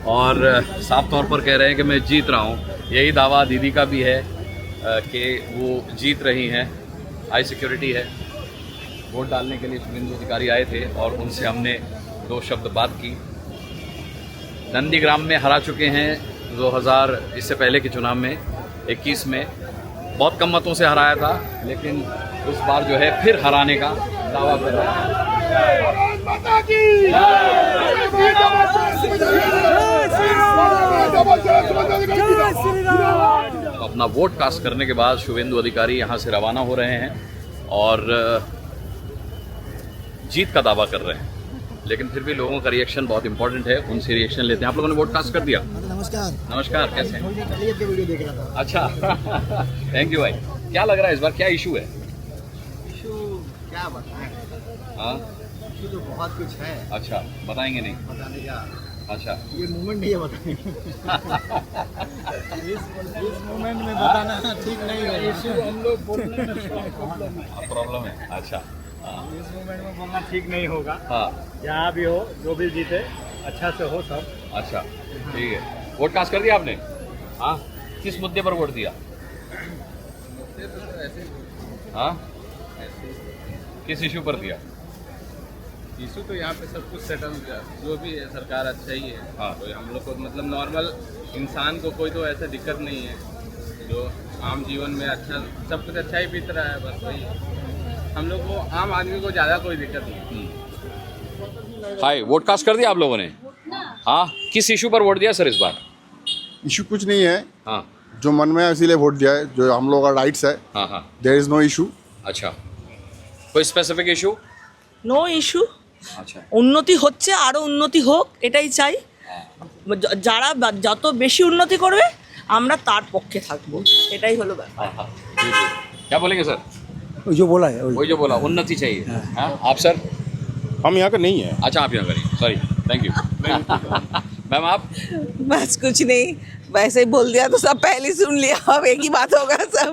और साफ तौर पर कह रहे हैं कि मैं जीत रहा हूँ। यही दावा दीदी का भी है कि वो जीत रही हैं। हाई सिक्योरिटी है। वोट डालने के लिए शुभेंदु अधिकारी आए थे और उनसे हमने 2 शब्द बात की। नंदीग्राम में हरा चुके हैं 2000 इससे पहले के चुनाव में 21 में बहुत कम मतों से हराया था, लेकिन इस बार जो है फिर हराने का दावा कर रहा है। तो अपना वोट कास्ट करने के बाद शुभेंदु अधिकारी यहाँ से रवाना हो रहे हैं और जीत का दावा कर रहे हैं, लेकिन फिर भी लोगों का रिएक्शन बहुत इंपॉर्टेंट है, उनसे रिएक्शन लेते हैं। आप लोगों ने वोट कास्ट कर दिया? नमस्कार, कैसे हैं? वीडियो देख रहा था। अच्छा थैंक यू भाई। क्या लग रहा है इस बार, क्या इशू है? इशू क्या बताएं? हाँ, इशू तो बहुत कुछ है। अच्छा, बताएंगे नहीं? बताने का अच्छा, ये मूवमेंट नहीं है बताने इस मूवमेंट में बताना ठीक नहीं है। इशू हम लोग बोलने में प्रॉब्लम है। अच्छा, इस मूवमेंट में बोलना ठीक नहीं होगा। हाँ, जहाँ भी हो, जो भी जीते अच्छा से हो सब। अच्छा ठीक है। वोट कास्ट कर दिया आपने? हाँ, किस मुद्दे पर वोट दिया? हाँ, किस इशू पर दिया? इशू तो यहाँ पे सब कुछ सेटल, जो भी है सरकार अच्छा ही है। हाँ, तो हम लोग को मतलब नॉर्मल इंसान को कोई तो ऐसा दिक्कत नहीं है, जो आम जीवन में अच्छा सब कुछ अच्छा ही बीत रहा है। बस वही हम लोग को, आम आदमी को ज़्यादा कोई दिक्कत नहीं। हाय, वोट कास्ट कर दिया आप लोगों ने? हाँ, किस इशू पर वोट दिया सर इस बार? इशू कुछ नहीं है। हाँ, जो मन में है इसीलिए वोट दिया है, जो हम लोगों का राइट्स है। हाँ हाँ, देयर इज नो इशू। अच्छा, कोई স্পেসিফিক ইস্যু? No issue. আচ্ছা, উন্নতি হচ্ছে, আরো উন্নতি হোক এটাই চাই। যারা যত বেশি উন্নতি করবে আমরা তার পক্ষে থাকবো, এটাই হলো ব্যাপার। क्या बोलेंगे सर? जो बोला है वही जो बोला, उन्नति चाहिए। हाँ, आप सर? हम यहाँ का नहीं है। अच्छा, आप यहाँ करिए, सॉरी, थैंक यू। मैम आप? बस कुछ नहीं, वैसे ही बोल दिया तो सब पहले सुन लिया, अब एक ही बात होगा सब।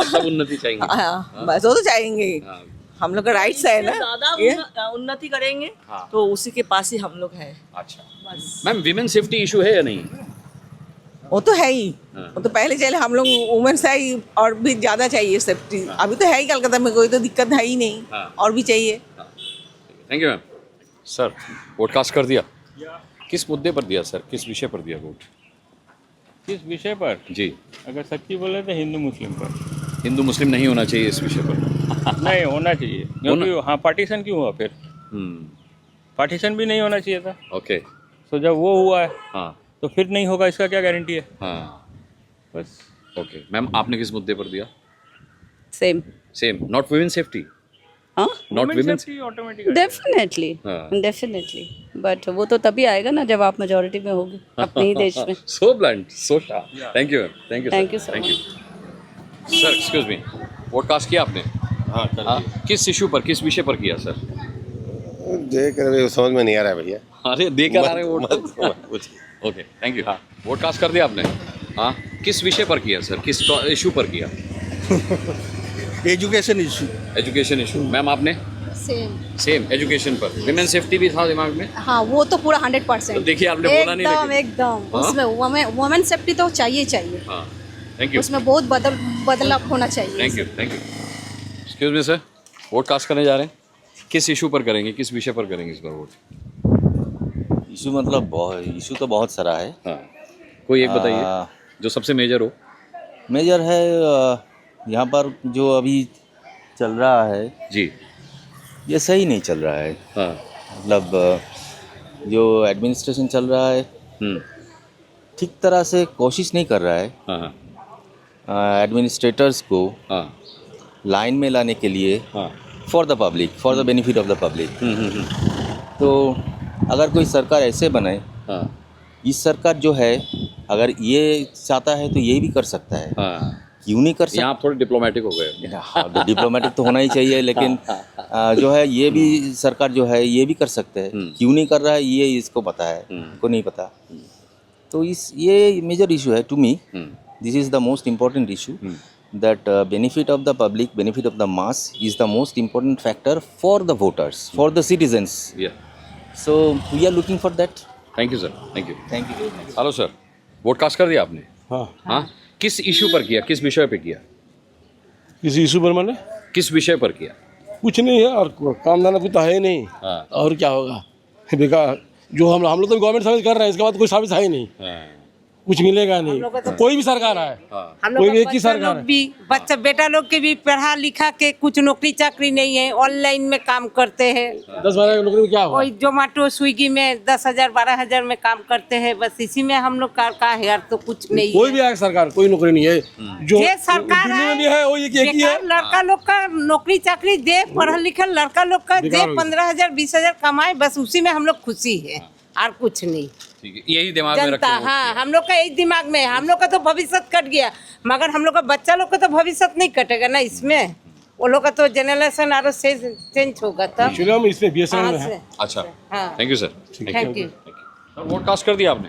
सब उन्नति चाहिए। हाँ, बस वो तो चाहेंगे। हाँ, हम लोग का राइट्स है ना, ये उन्नति करेंगे हाँ। तो उसी के पास ही हम लोग है। अच्छा मैम, विमेन सेफ्टी इशू है या नहीं? वो तो है ही, वो तो पहले चले हम लोग वुमेन्स है ही, और भी ज़्यादा चाहिए सेफ्टी। अभी तो है ही, कलकत्ता में कोई तो दिक्कत है ही नहीं, और भी चाहिए। Thank you ma'am. Sir, vote cast कर दिया? किस मुद्दे पर दिया सर, किस विषय पर दिया वोट? किस विषय पर? जी, अगर सच्ची बोले तो हिंदू मुस्लिम पर। हिंदू मुस्लिम नहीं होना चाहिए इस विषय पर? नहीं होना चाहिए, क्योंकि हाँ पार्टीशन क्यों हुआ फिर? पार्टीशन भी नहीं होना चाहिए था। ओके, तो जब वो हुआ है हाँ, तो फिर नहीं होगा, इसका क्या गारंटी है? हाँ, बस। ओके मैम, आपने किस मुद्दे पर दिया? Same same, not women safety? हाँ, नॉट वुमेन ऑटोमेटिक डेफिनेटली हाँ। डेफिनेटली, बट वो तो तभी आएगा ना जब आप मेजोरिटी में होगी अपने ही देश में। So blunt, so sharp. Thank you ma'am, thank you Thank you so thank you sir. Excuse me, vote cast किया आपने? हाँ, किस इशू पर, किस विषय पर किया सर? देख रहे समझ में नहीं आ रहा है भैया। अरे देकर आ रहे वोट। Okay, thank you. हाँ, वोट कास्ट कर दिया आपने? हाँ, किस विषय पर किया सर, किस इशू पर किया? Education issue. Education issue. Ma'am आपने? सेम एजुकेशन पर। विमेन सेफ्टी भी था दिमाग में? हाँ, वो तो पूरा 100%। तो देखिए आपने बोला नहीं, एकदम एकदम उसमें वुमेन सेफ्टी तो चाहिए चाहिए। हाँ, थैंक यू। उसमें बहुत बदलाव होना चाहिए। Thank you, thank you. Excuse me sir, vote cast करने जा रहे हैं, किस इशू पर करेंगे, किस विषय पर करेंगे इस बार वोट? इशू मतलब इशू तो बहुत सारा है। हाँ, कोई एक बताइए जो सबसे मेजर हो। मेजर है यहाँ पर जो अभी चल रहा है जी, ये सही नहीं चल रहा है। हाँ, मतलब जो एडमिनिस्ट्रेशन चल रहा है ठीक तरह से कोशिश नहीं कर रहा है एडमिनिस्ट्रेटर्स को लाइन में लाने के लिए for the public, for the benefit of the public. तो अगर कोई सरकार ऐसे बनाए, इस सरकार जो है अगर ये चाहता है तो ये भी कर सकता है, क्यों नहीं कर सकता? यहाँ आप थोड़े डिप्लोमेटिक हो गए। हाँ, तो डिप्लोमेटिक तो होना ही चाहिए, लेकिन जो है ये भी सरकार जो है ये भी कर सकते हैं, क्यों नहीं कर रहा है ये इसको पता है, को नहीं पता। तो ये मेजर इशू है to me, this is the most important issue, that benefit of the public, benefit of the mass is the most important factor for the voters, for the citizens. Yeah. So we are looking for that. Thank you sir. Thank you. Thank you. Hello sir, vote cast कर दिया आपने? हाँ। किस issue पर किया, किस विषय पे किया? किस इशू पर माने? किस विषय पर किया? कुछ नहीं है और काम धाना कुछ तो है ही नहीं। और क्या होगा? बेकार जो हम लोग तो गवर्नमेंट सर्विस कर रहे हैं, इसके बाद कोई सर्विस है ही नहीं, कुछ मिलेगा नहीं। कोई भी सरकार है, कोई भी एक ही सरकार है। भी बच्चा बेटा लोग के भी पढ़ा लिखा के कुछ नौकरी चाकरी नहीं है, ऑनलाइन में काम करते हैं। 10-12 नौकरी में क्या होगा? कोई जोमेटो स्विगी में 10,000 12,000 में काम करते हैं, बस इसी में हम लोग का है यार, तो कुछ नहीं। कोई भी आए सरकार, कोई नौकरी नहीं है। जो सरकार में भी है वो एक ही है। लड़का लोग का नौकरी चाकरी दे, पढ़ा लिखा लड़का लोग का दे, 15,000 20,000 कमाए, बस उसी में हम लोग खुशी है और कुछ नहीं। ठीक है, यही दिमाग में जनता, रखते हाँ, हम लोग का यही दिमाग में है। हम लोग का तो भविष्य कट गया, मगर हम लोग का बच्चा लोग का तो भविष्य नहीं कटेगा ना इसमें। वो लोग का तो जनरेशन आरो से चेंज होगा तब। चलो हम इसमें बीएसएनएल में हैं। अच्छा, हाँ। Thank you sir. Thank you. Vote cast कर दिया आपने?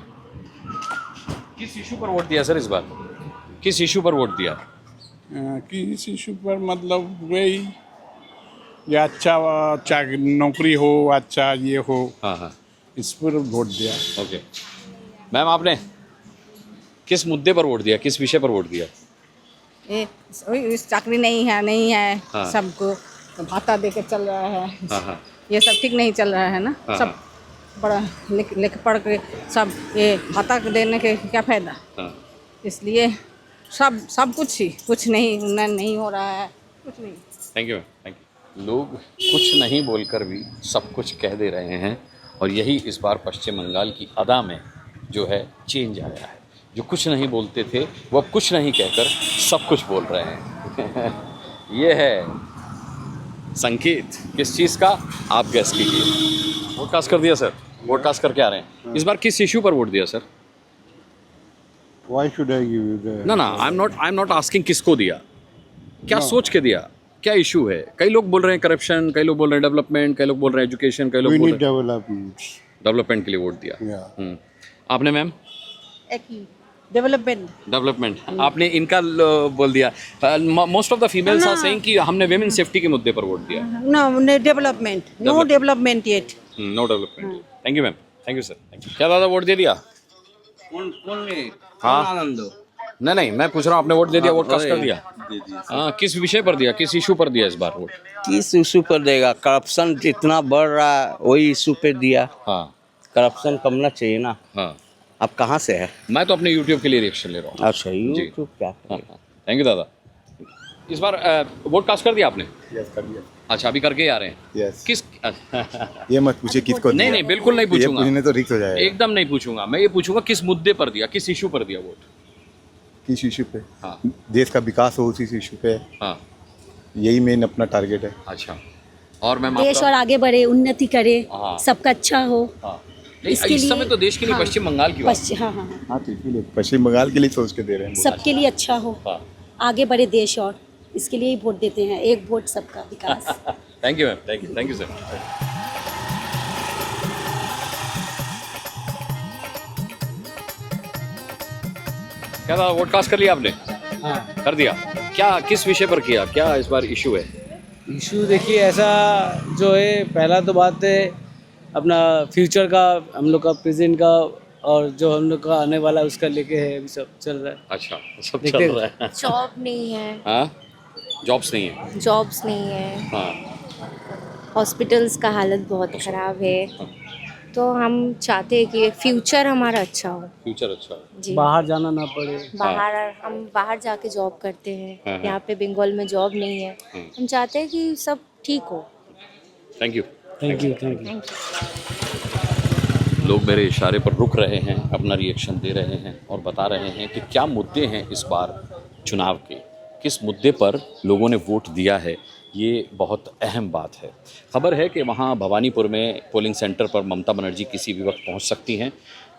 किस इशू पर वोट दिया सर इस बार? किस इशू पर वोट दिया? किस इशू पर मतलब वही या अच्छा नौकरी हो, अच्छा ये हो, हाँ, इस पर वोट दिया। ओके मैम, आपने किस मुद्दे पर वोट दिया, किस विषय पर वोट दिया? चाकरी नहीं है हाँ। सबको भाता दे के चल रहा है। हाँ। ये सब ठीक नहीं चल रहा है ना। हाँ, सब बड़ा लिख पढ़ के सब ये भाता देने के क्या फायदा। इसलिए सब कुछ नहीं उन्नयन नहीं हो रहा है, कुछ नहीं। Thank you ma'am, thank you. लोग कुछ नहीं बोलकर भी सब कुछ कह दे रहे हैं, और यही इस बार पश्चिम बंगाल की अदा में जो है चेंज आया है। जो कुछ नहीं बोलते थे वो अब कुछ नहीं कहकर सब कुछ बोल रहे हैं। ये है संकेत किस चीज़ का, आप गेस कीजिए। वोट कास्ट कर दिया सर? वोट कास्ट करके आ रहे हैं। इस बार किस इशू पर वोट दिया sir? Why should I give you the? ना आई एम नॉट आस्किंग किसको दिया, क्या सोच के दिया, क्या इशू है? कई लोग बोल रहे हैं करप्शन, कई लोग बोल रहे हैं डेवलपमेंट, कई लोग बोल रहे हैं एजुकेशन, कई लोग बोल रहे हैं डेवलपमेंट के लिए वोट दिया। आपने मैम? डेवलपमेंट आपने इनका बोल दिया। Most of the females are saying कि हमने विमेन सेफ्टी के मुद्दे पर वोट दिया। No development, no development yet. No development. Thank you ma'am, thank you sir, thank you. क्या दादा वोट दे दिया? हाँ नहीं, मैं पूछ रहा हूँ, आपने वोट दे दिया, वोट कास्ट कर दिया? हाँ, किस विषय पर दिया, किस इशू पर दिया इस बार वोट? किस इशू पर देगा? करप्शन जितना बढ़ रहा है वही इशू पे दिया। हाँ, करप्शन कमना चाहिए ना। हाँ। आप कहाँ से है? मैं तो अपने यूट्यूब के लिए रिएक्शन ले रहा हूँ। अच्छा, यूट्यूब क्या? थैंक यू दादा। इस बार वोट कास्ट कर दिया आपने? यस, कर दिया। अच्छा, अभी करके ही आ रहे हैं? यस। किस ये मत पूछिए किसको दिया। नहीं, बिल्कुल नहीं पूछूंगा। पूछने तो रिस्क हो जाएगा। एकदम नहीं पूछूंगा। मैं ये पूछूंगा किस मुद्दे पर दिया, किस इशू पर दिया वोट? किस इशू पे? हाँ। देश का विकास हो उसी इशू पे। हाँ, यही मेन अपना टारगेट है। अच्छा, और मैम देश और आगे बढ़े, उन्नति करे, हाँ। सबका अच्छा हो। हाँ। इस समय तो देश के लिए पश्चिम बंगाल की बात। हाँ, तो इसीलिए पश्चिम बंगाल के लिए सोच के दे रहे हैं। सबके लिए अच्छा हो, आगे बढ़े देश, और इसके लिए ही वोट देते हैं। एक वोट सबका विकास। Thank you ma'am, thank you sir. क्या था, वोट कास्ट कर लिया आपने? हाँ। कर दिया। क्या, किस विषय पर किया, क्या इस बार इशू है? इशू देखिए ऐसा जो है, पहला तो बात है अपना फ्यूचर का, हम लोग का प्रेजेंट का, और जो हम लोग का आने वाला उसका लेके है, अभी सब चल रहा है। अच्छा, सब चल रहा है। जॉब नहीं है। हाँ, जॉब्स नहीं है। जॉब्स नहीं है। हाँ। हॉस्पिटल्स का हालत बहुत ख़राब है। तो हम चाहते हैं कि फ्यूचर हमारा अच्छा हो। फ्यूचर अच्छा हो जी, बाहर जाना ना पड़े। हम बाहर जाके जॉब करते हैं। हाँ। यहाँ पे बंगाल में जॉब नहीं है। हम चाहते हैं कि सब ठीक हो। Thank you. Thank you. लोग मेरे इशारे पर रुक रहे हैं, अपना रिएक्शन दे रहे हैं और बता रहे हैं कि क्या मुद्दे हैं इस बार चुनाव के, किस मुद्दे पर लोगों ने वोट दिया है। ये बहुत अहम बात है। खबर है कि वहाँ भवानीपुर में पोलिंग सेंटर पर ममता बनर्जी किसी भी वक्त पहुँच सकती हैं।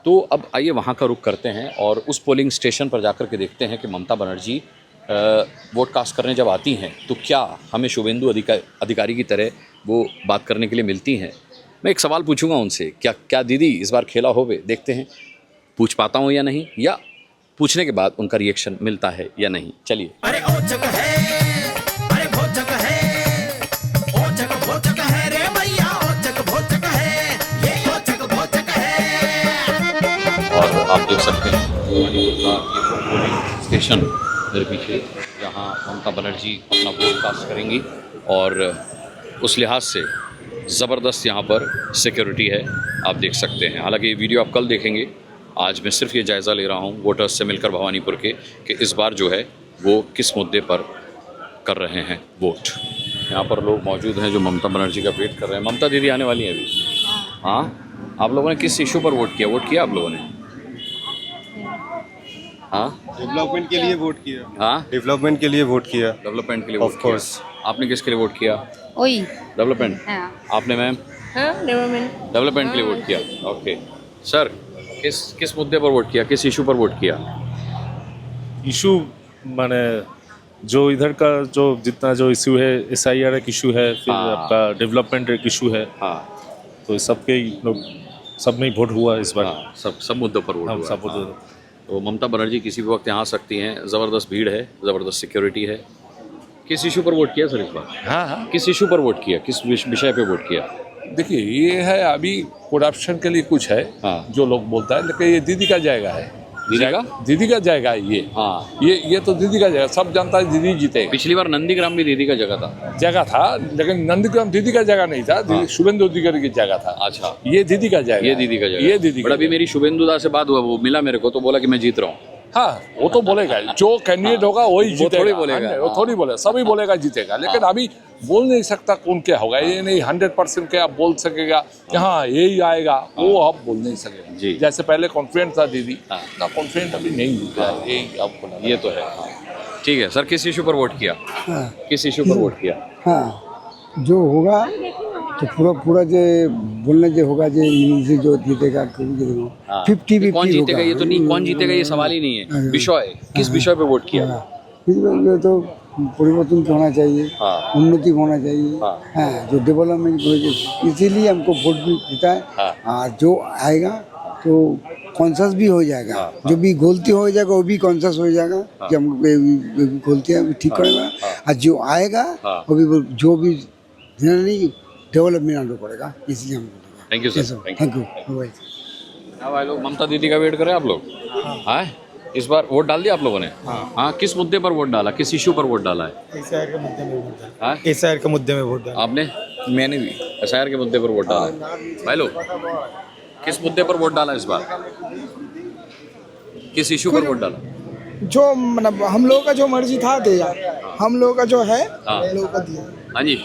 तो अब आइए वहाँ का रुख करते हैं और उस पोलिंग स्टेशन पर जाकर के देखते हैं कि ममता बनर्जी वोट कास्ट करने जब आती हैं तो क्या हमें शुभेंदु अधिकारी की तरह वो बात करने के लिए मिलती हैं। मैं एक सवाल पूछूंगा उनसे, क्या दीदी इस बार खेला होवे, देखते हैं पूछ पाता हूँ या नहीं, या पूछने के बाद उनका रिएक्शन मिलता है या नहीं। चलिए। और आप देख सकते हैं स्टेशन मेरे पीछे, जहाँ ममता बनर्जी अपना वोट कास्ट करेंगी और उस लिहाज से ज़बरदस्त यहाँ पर सिक्योरिटी है, आप देख सकते हैं। हालांकि ये वीडियो आप कल देखेंगे, आज मैं सिर्फ ये जायज़ा ले रहा हूँ वोटर्स से मिलकर भवानीपुर के कि इस बार जो है वो किस मुद्दे पर कर रहे हैं वोट। यहाँ पर लोग मौजूद हैं जो ममता बनर्जी का वेट कर रहे हैं। ममता दीदी आने वाली हैं अभी। हाँ, आप लोगों ने किस इशू पर वोट किया आप लोगों ने? हाँ, डेवलपमेंट के लिए वोट किया। हाँ, डेवलपमेंट के लिए वोट किया। डेवलपमेंट के लिए वोट किया। आपने किसके लिए वोट किया? वही डेवलपमेंट। आपने मैम? डेवलपमेंट के लिए वोट किया। ओके सर, किस मुद्दे पर वोट किया, किस इशू पर वोट किया? इशू माने जो इधर का जो जितना जो इशू है, SIR एक इशू है, फिर आपका डेवलपमेंट एक इशू है। तो सबके लोग सब में वोट हुआ इस बार। सब मुद्दों पर वोट हुआ। सब मुद्दों। तो ममता बनर्जी किसी भी वक्त यहाँ आ सकती हैं। ज़बरदस्त भीड़ है, ज़बरदस्त सिक्योरिटी है। किस इशू पर वोट किया सर इस बार? हाँ, किस इशू पर वोट किया, किस विषय पे वोट किया? देखिए ये है अभी करप्शन के लिए कुछ है जो लोग बोलता है, लेकिन ये दीदी का जाएगा है। दीदी का जाएगा ये। हाँ, ये तो दीदी का जाएगा, सब जानता है दीदी जीतेगा। पिछली बार नंदीग्राम भी दीदी का जगह था, लेकिन नंदीग्राम दीदी का जगह नहीं था, शुभेंदु अधिकारी की जगह था। अच्छा, ये दीदी का जाएगा। ये दीदी का। अभी मेरी शुभेंदु दा से बात हुआ, वो मिला मेरे को तो बोला कि मैं जीत रहा हूँ। हाँ, वो तो बोलेगा, जो कैंडिडेट होगा वही जीतेगा। थोड़ी बोलेगा, वो थोड़ी बोलेगा, सभी बोलेगा जीतेगा। लेकिन अभी बोल नहीं सकता कौन क्या होगा, ये नहीं 100% क्या बोल सकेगा हाँ यही आएगा, वो अब बोल नहीं सकेगा। जैसे पहले कॉन्फिडेंट था दीदी, ना कॉन्फिडेंट अभी नहीं होता, यही अब बोला। ये तो है। ठीक है सर, किस इशू पर वोट किया? किस इशू पर वोट किया? हाँ, जो होगा तो पूरा जो बोलने जो होगा जो जीतेगा 50-50 कौन जीतेगा ये तो नहीं, कौन जीतेगा ये सवाल ही नहीं है। विषय, किस विषय पे वोट किया? तो परिवर्तन होना चाहिए, उन्नति होना चाहिए। हाँ, जो डेवलपमेंट, इसीलिए हमको वोट भी देता है। जो आएगा तो कॉन्शस भी हो जाएगा, जो भी गलती हो जाएगा वो भी कॉन्शस हो जाएगा कि हम गलती है ठीक करेगा। और जो आएगा वो भी जो भी नहीं डेवलपमेंट आना पड़ेगा, इसलिए हम। Thank you sir, thank you. हाँ भाई लोग, ममता दीदी का वेट कर रहे हैं आप लोग। हाँ, इस बार वोट डाल दिया आप लोगों ने? हाँ, किस मुद्दे पर वोट डाला, किस इशू पर वोट डाला है? SIR के मुद्दे में वोट डाला। SIR के मुद्दे में वोट डाला। आपने? मैंने भी SIR के मुद्दे पर वोट डाला है। भाई लोग, किस मुद्दे पर वोट डाला इस बार, किस इशू पर वोट डाला? जो मतलब हम लोगों का जो मर्जी था दिया, हम लोगों का जो है हम लोगों का दिया। हाँ जी,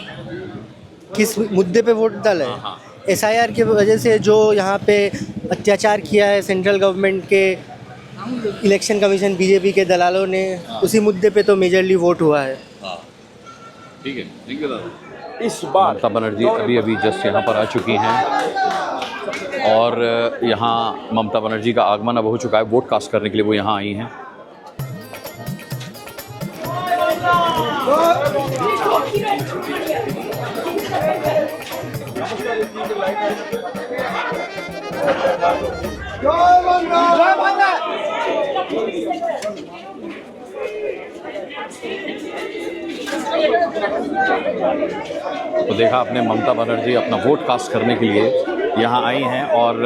किस मुद्दे पे वोट डाला है? SIR की वजह से जो यहाँ पे अत्याचार किया है सेंट्रल गवर्नमेंट के इलेक्शन कमीशन बीजेपी के दलालों ने, उसी मुद्दे पे तो मेजरली वोट हुआ है। ठीक है, थैंक यू दादा। इस बार ममता बनर्जी अभी जस्ट यहाँ पर आ चुकी हैं और यहाँ ममता बनर्जी का आगमन अब हो चुका है। वोट कास्ट करने के लिए वो यहाँ आई हैं। तो देखा आपने, ममता बनर्जी अपना वोट कास्ट करने के लिए यहाँ आई हैं और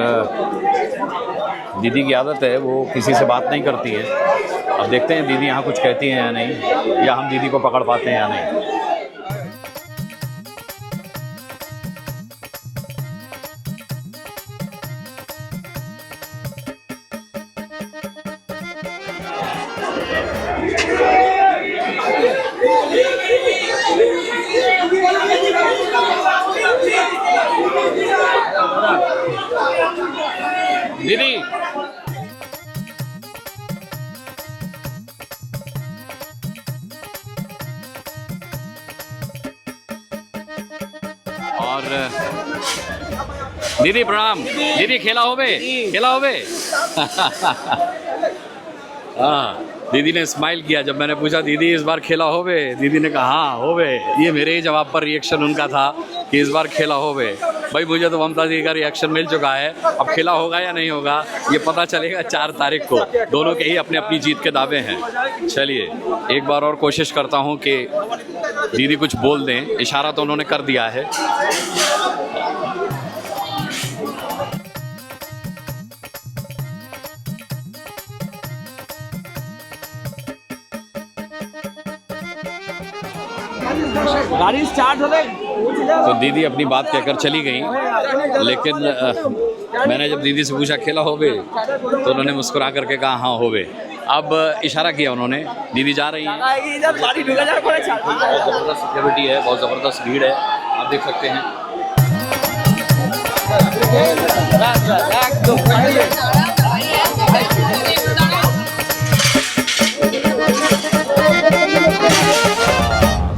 दीदी की आदत है वो किसी से बात नहीं करती है। अब देखते हैं दीदी यहाँ कुछ कहती हैं या नहीं, या हम दीदी को पकड़ पाते हैं या नहीं। दीदी और दीदी प्रणाम। दीदी खेला होवे, खेला होवे। हाँ, दीदी ने स्माइल किया जब मैंने पूछा दीदी इस बार खेला होवे, दीदी ने कहा हाँ होवे। ये मेरे ही जवाब पर रिएक्शन उनका था कि इस बार खेला होवे। भाई मुझे तो ममता जी का रिएक्शन मिल चुका है, अब खेला होगा या नहीं होगा ये पता चलेगा 4 तारीख को। दोनों के ही अपनी अपनी जीत के दावे हैं। चलिए एक बार और कोशिश करता हूँ कि दीदी कुछ बोल दें, इशारा तो उन्होंने कर दिया है। गाड़ी स्टार्ट हो गई तो दीदी अपनी बात कहकर चली गई, लेकिन मैंने जब दीदी से पूछा खेला होवे तो उन्होंने मुस्कुरा करके कहा हाँ होवे। अब इशारा किया उन्होंने, दीदी जा रही है। बहुत ज़बरदस्त सिक्योरिटी है, बहुत ज़बरदस्त भीड़ है, आप देख सकते हैं।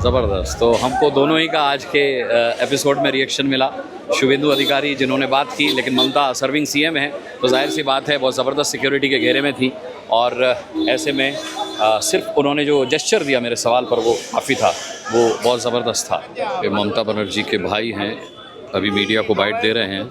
ज़बरदस्त। तो हमको दोनों ही का आज के एपिसोड में रिएक्शन मिला। शुभेंदु अधिकारी जिन्होंने बात की, लेकिन ममता सर्विंग सीएम है तो जाहिर सी बात है बहुत ज़बरदस्त सिक्योरिटी के घेरे में थी, और ऐसे में सिर्फ उन्होंने जो जेस्चर दिया मेरे सवाल पर वो काफ़ी था, वो बहुत ज़बरदस्त था। ये ममता बनर्जी के भाई हैं, अभी मीडिया को बाइट दे रहे हैं,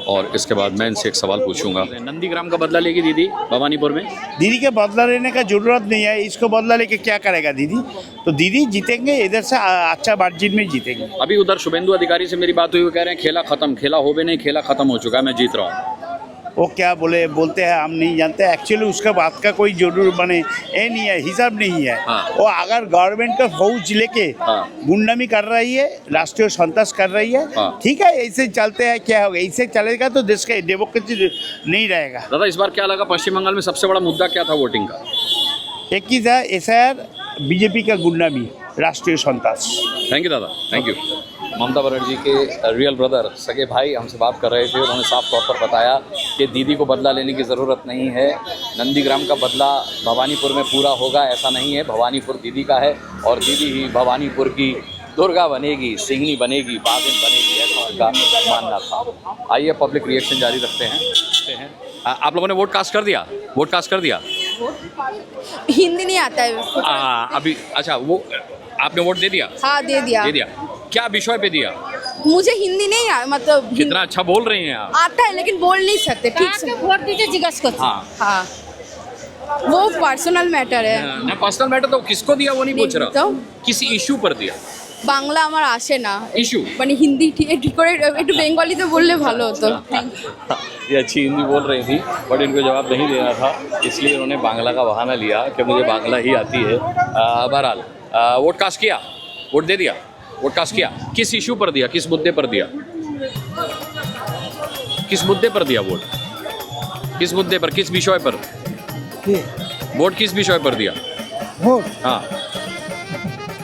और इसके बाद मैं इनसे एक सवाल पूछूंगा। नंदीग्राम का बदला लेगी दीदी भवानीपुर में? दीदी के बदला लेने का जरूरत नहीं है, इसको बदला लेके क्या करेगा दीदी? तो दीदी जीतेंगे, इधर से अच्छा मार्जिन में जीतेंगे। अभी उधर शुभेंदु अधिकारी से मेरी बात हुई, वो कह रहे हैं खेला खत्म, खेला हो भी नहीं, खेला खत्म हो चुका है, मैं जीत रहा हूँ। वो क्या बोलते हैं हम नहीं जानते। एक्चुअली उसका बात का कोई जरूर बने ये नहीं है, हिसाब नहीं है। वो अगर गवर्नमेंट का फौज लेके गुंडामी कर रही है, राष्ट्रीय संतोष कर रही है, ठीक है, ऐसे चलते हैं, क्या होगा? ऐसे चलेगा तो देश का डेमोक्रेसी नहीं रहेगा। दादा इस बार क्या लगा, पश्चिम बंगाल में सबसे बड़ा मुद्दा क्या था वोटिंग का? एक ही था, SIR, बीजेपी का गुंडामी, राष्ट्रीय संतोष। थैंक यू दादा, थैंक यू। ममता बनर्जी के रियल ब्रदर, सगे भाई हमसे बात कर रहे थे। उन्होंने साफ तौर पर बताया कि दीदी को बदला लेने की ज़रूरत नहीं है, नंदीग्राम का बदला भवानीपुर में पूरा होगा, ऐसा नहीं है। भवानीपुर दीदी का है और दीदी ही भवानीपुर की दुर्गा बनेगी, सिंहनी बनेगी, बागिन बनेगी, ऐसा उनका मानना था। आइए पब्लिक रिएक्शन जारी रखते हैं। आप लोगों ने वोट कास्ट कर दिया? वोट कास्ट कर दिया? हिंदी नहीं आता है अभी अच्छा, वो आपने वोट दे दिया? हाँ दे दिया। दे दिया। क्या विषय पे दिया? मुझे हिंदी नहीं आ, मतलब कितना अच्छा बोल रही हैं आप। आता है लेकिन बोल नहीं सकते ठीक से। वोट दीजिए जिज्ञास को। हाँ वो पर्सनल मैटर है ना। पर्सनल मैटर तो किसको दिया वो नहीं पूछ रहा, तो किसी इशू पर दिया। বাংলা আমার আসে না, ইস্যু মানে হিন্দি ঠিক করে একটু বেঙ্গলিতে বললে ভালো হতো। ये अच्छी हिंदी बोल रही थी बट इनको जवाब नहीं देना था, इसलिए उन्होंने बांग्ला का बहाना लिया कि मुझे बांग्ला ही आती है। बहरहाल वोट कास्ट किया, वोट दे दिया, वोट कास्ट किया। किस इशू पर दिया, किस मुद्दे पर दिया, किस मुद्दे पर दिया वोट? किस मुद्दे पर, किस विषय पर वोट, किस विषय पर दिया ভোট? हाँ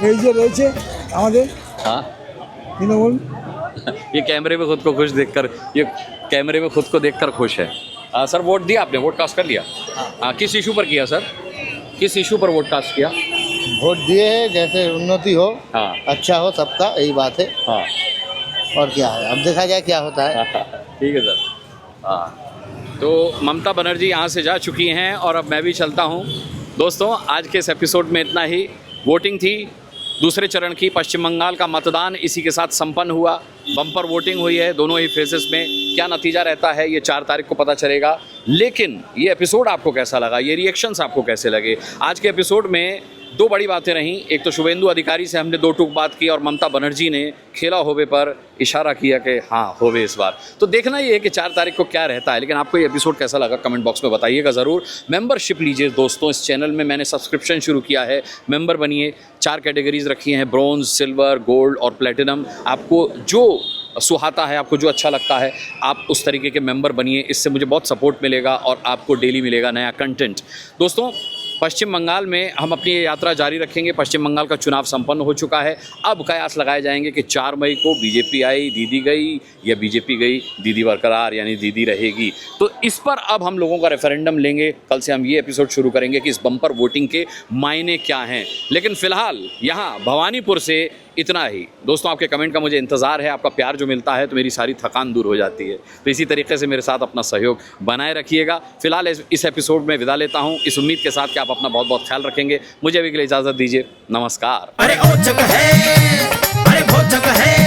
এই যে রয়েছে আমাদের हाँ তৃণমূল। ये कैमरे में खुद को खुश देखकर, ये कैमरे में खुद को देखकर खुश है। सर वोट दिया आपने, वोट कास्ट कर लिया? किस इशू पर किया सर, किस इशू पर वोट कास्ट किया? वोट दिए है, जैसे उन्नति हो, हाँ अच्छा हो सबका, यही बात है। हाँ और क्या है, अब देखा जाए क्या होता है। ठीक है सर। हाँ तो ममता बनर्जी यहाँ से जा चुकी हैं और अब मैं भी चलता हूँ। दोस्तों आज के इस एपिसोड में इतना ही। वोटिंग थी दूसरे चरण की, पश्चिम बंगाल का मतदान इसी के साथ संपन्न हुआ। बम्पर वोटिंग हुई है दोनों ही फेजेस में। क्या नतीजा रहता है ये 4 तारीख को पता चलेगा। लेकिन ये एपिसोड आपको कैसा लगा, ये रिएक्शंस आपको कैसे लगे? आज के एपिसोड में 2 बड़ी बातें रहीं। एक तो शुभेंदु अधिकारी से हमने 2 टूक बात की और ममता बनर्जी ने खेला होवे पर इशारा किया कि हाँ होवे इस बार। तो देखना ये है कि 4 तारीख को क्या रहता है। लेकिन आपको ये एपिसोड कैसा लगा कमेंट बॉक्स में बताइएगा ज़रूर। मेंबरशिप लीजिए दोस्तों, इस चैनल में मैंने सब्सक्रिप्शन शुरू किया है, मेंबर बनिए। 4 कैटेगरीज रखी हैं, ब्रॉन्ज, सिल्वर, गोल्ड और प्लेटिनम। आपको जो सुहाता है, आपको जो अच्छा लगता है, आप उस तरीके के मेंबर बनिए। इससे मुझे बहुत सपोर्ट मिलेगा और आपको डेली मिलेगा नया कंटेंट। दोस्तों पश्चिम बंगाल में हम अपनी ये यात्रा जारी रखेंगे। पश्चिम बंगाल का चुनाव संपन्न हो चुका है। अब कयास लगाए जाएंगे कि 4 मई को बीजेपी आई दीदी गई या बीजेपी गई दीदी बरकरार यानी दीदी रहेगी। तो इस पर अब हम लोगों का रेफरेंडम लेंगे। कल से हम ये एपिसोड शुरू करेंगे कि इस बम्पर वोटिंग के मायने क्या हैं। लेकिन फिलहाल यहाँ भवानीपुर से इतना ही। दोस्तों, आपके कमेंट का मुझे इंतज़ार है। आपका प्यार जो मिलता है तो मेरी सारी थकान दूर हो जाती है। तो इसी तरीके से मेरे साथ अपना सहयोग बनाए रखिएगा। फिलहाल इस एपिसोड में विदा लेता हूँ, इस उम्मीद के साथ कि आप अपना बहुत बहुत ख्याल रखेंगे। मुझे अभी के लिए इजाज़त दीजिए। नमस्कार। अरे ओ जग है, अरे वो जग है।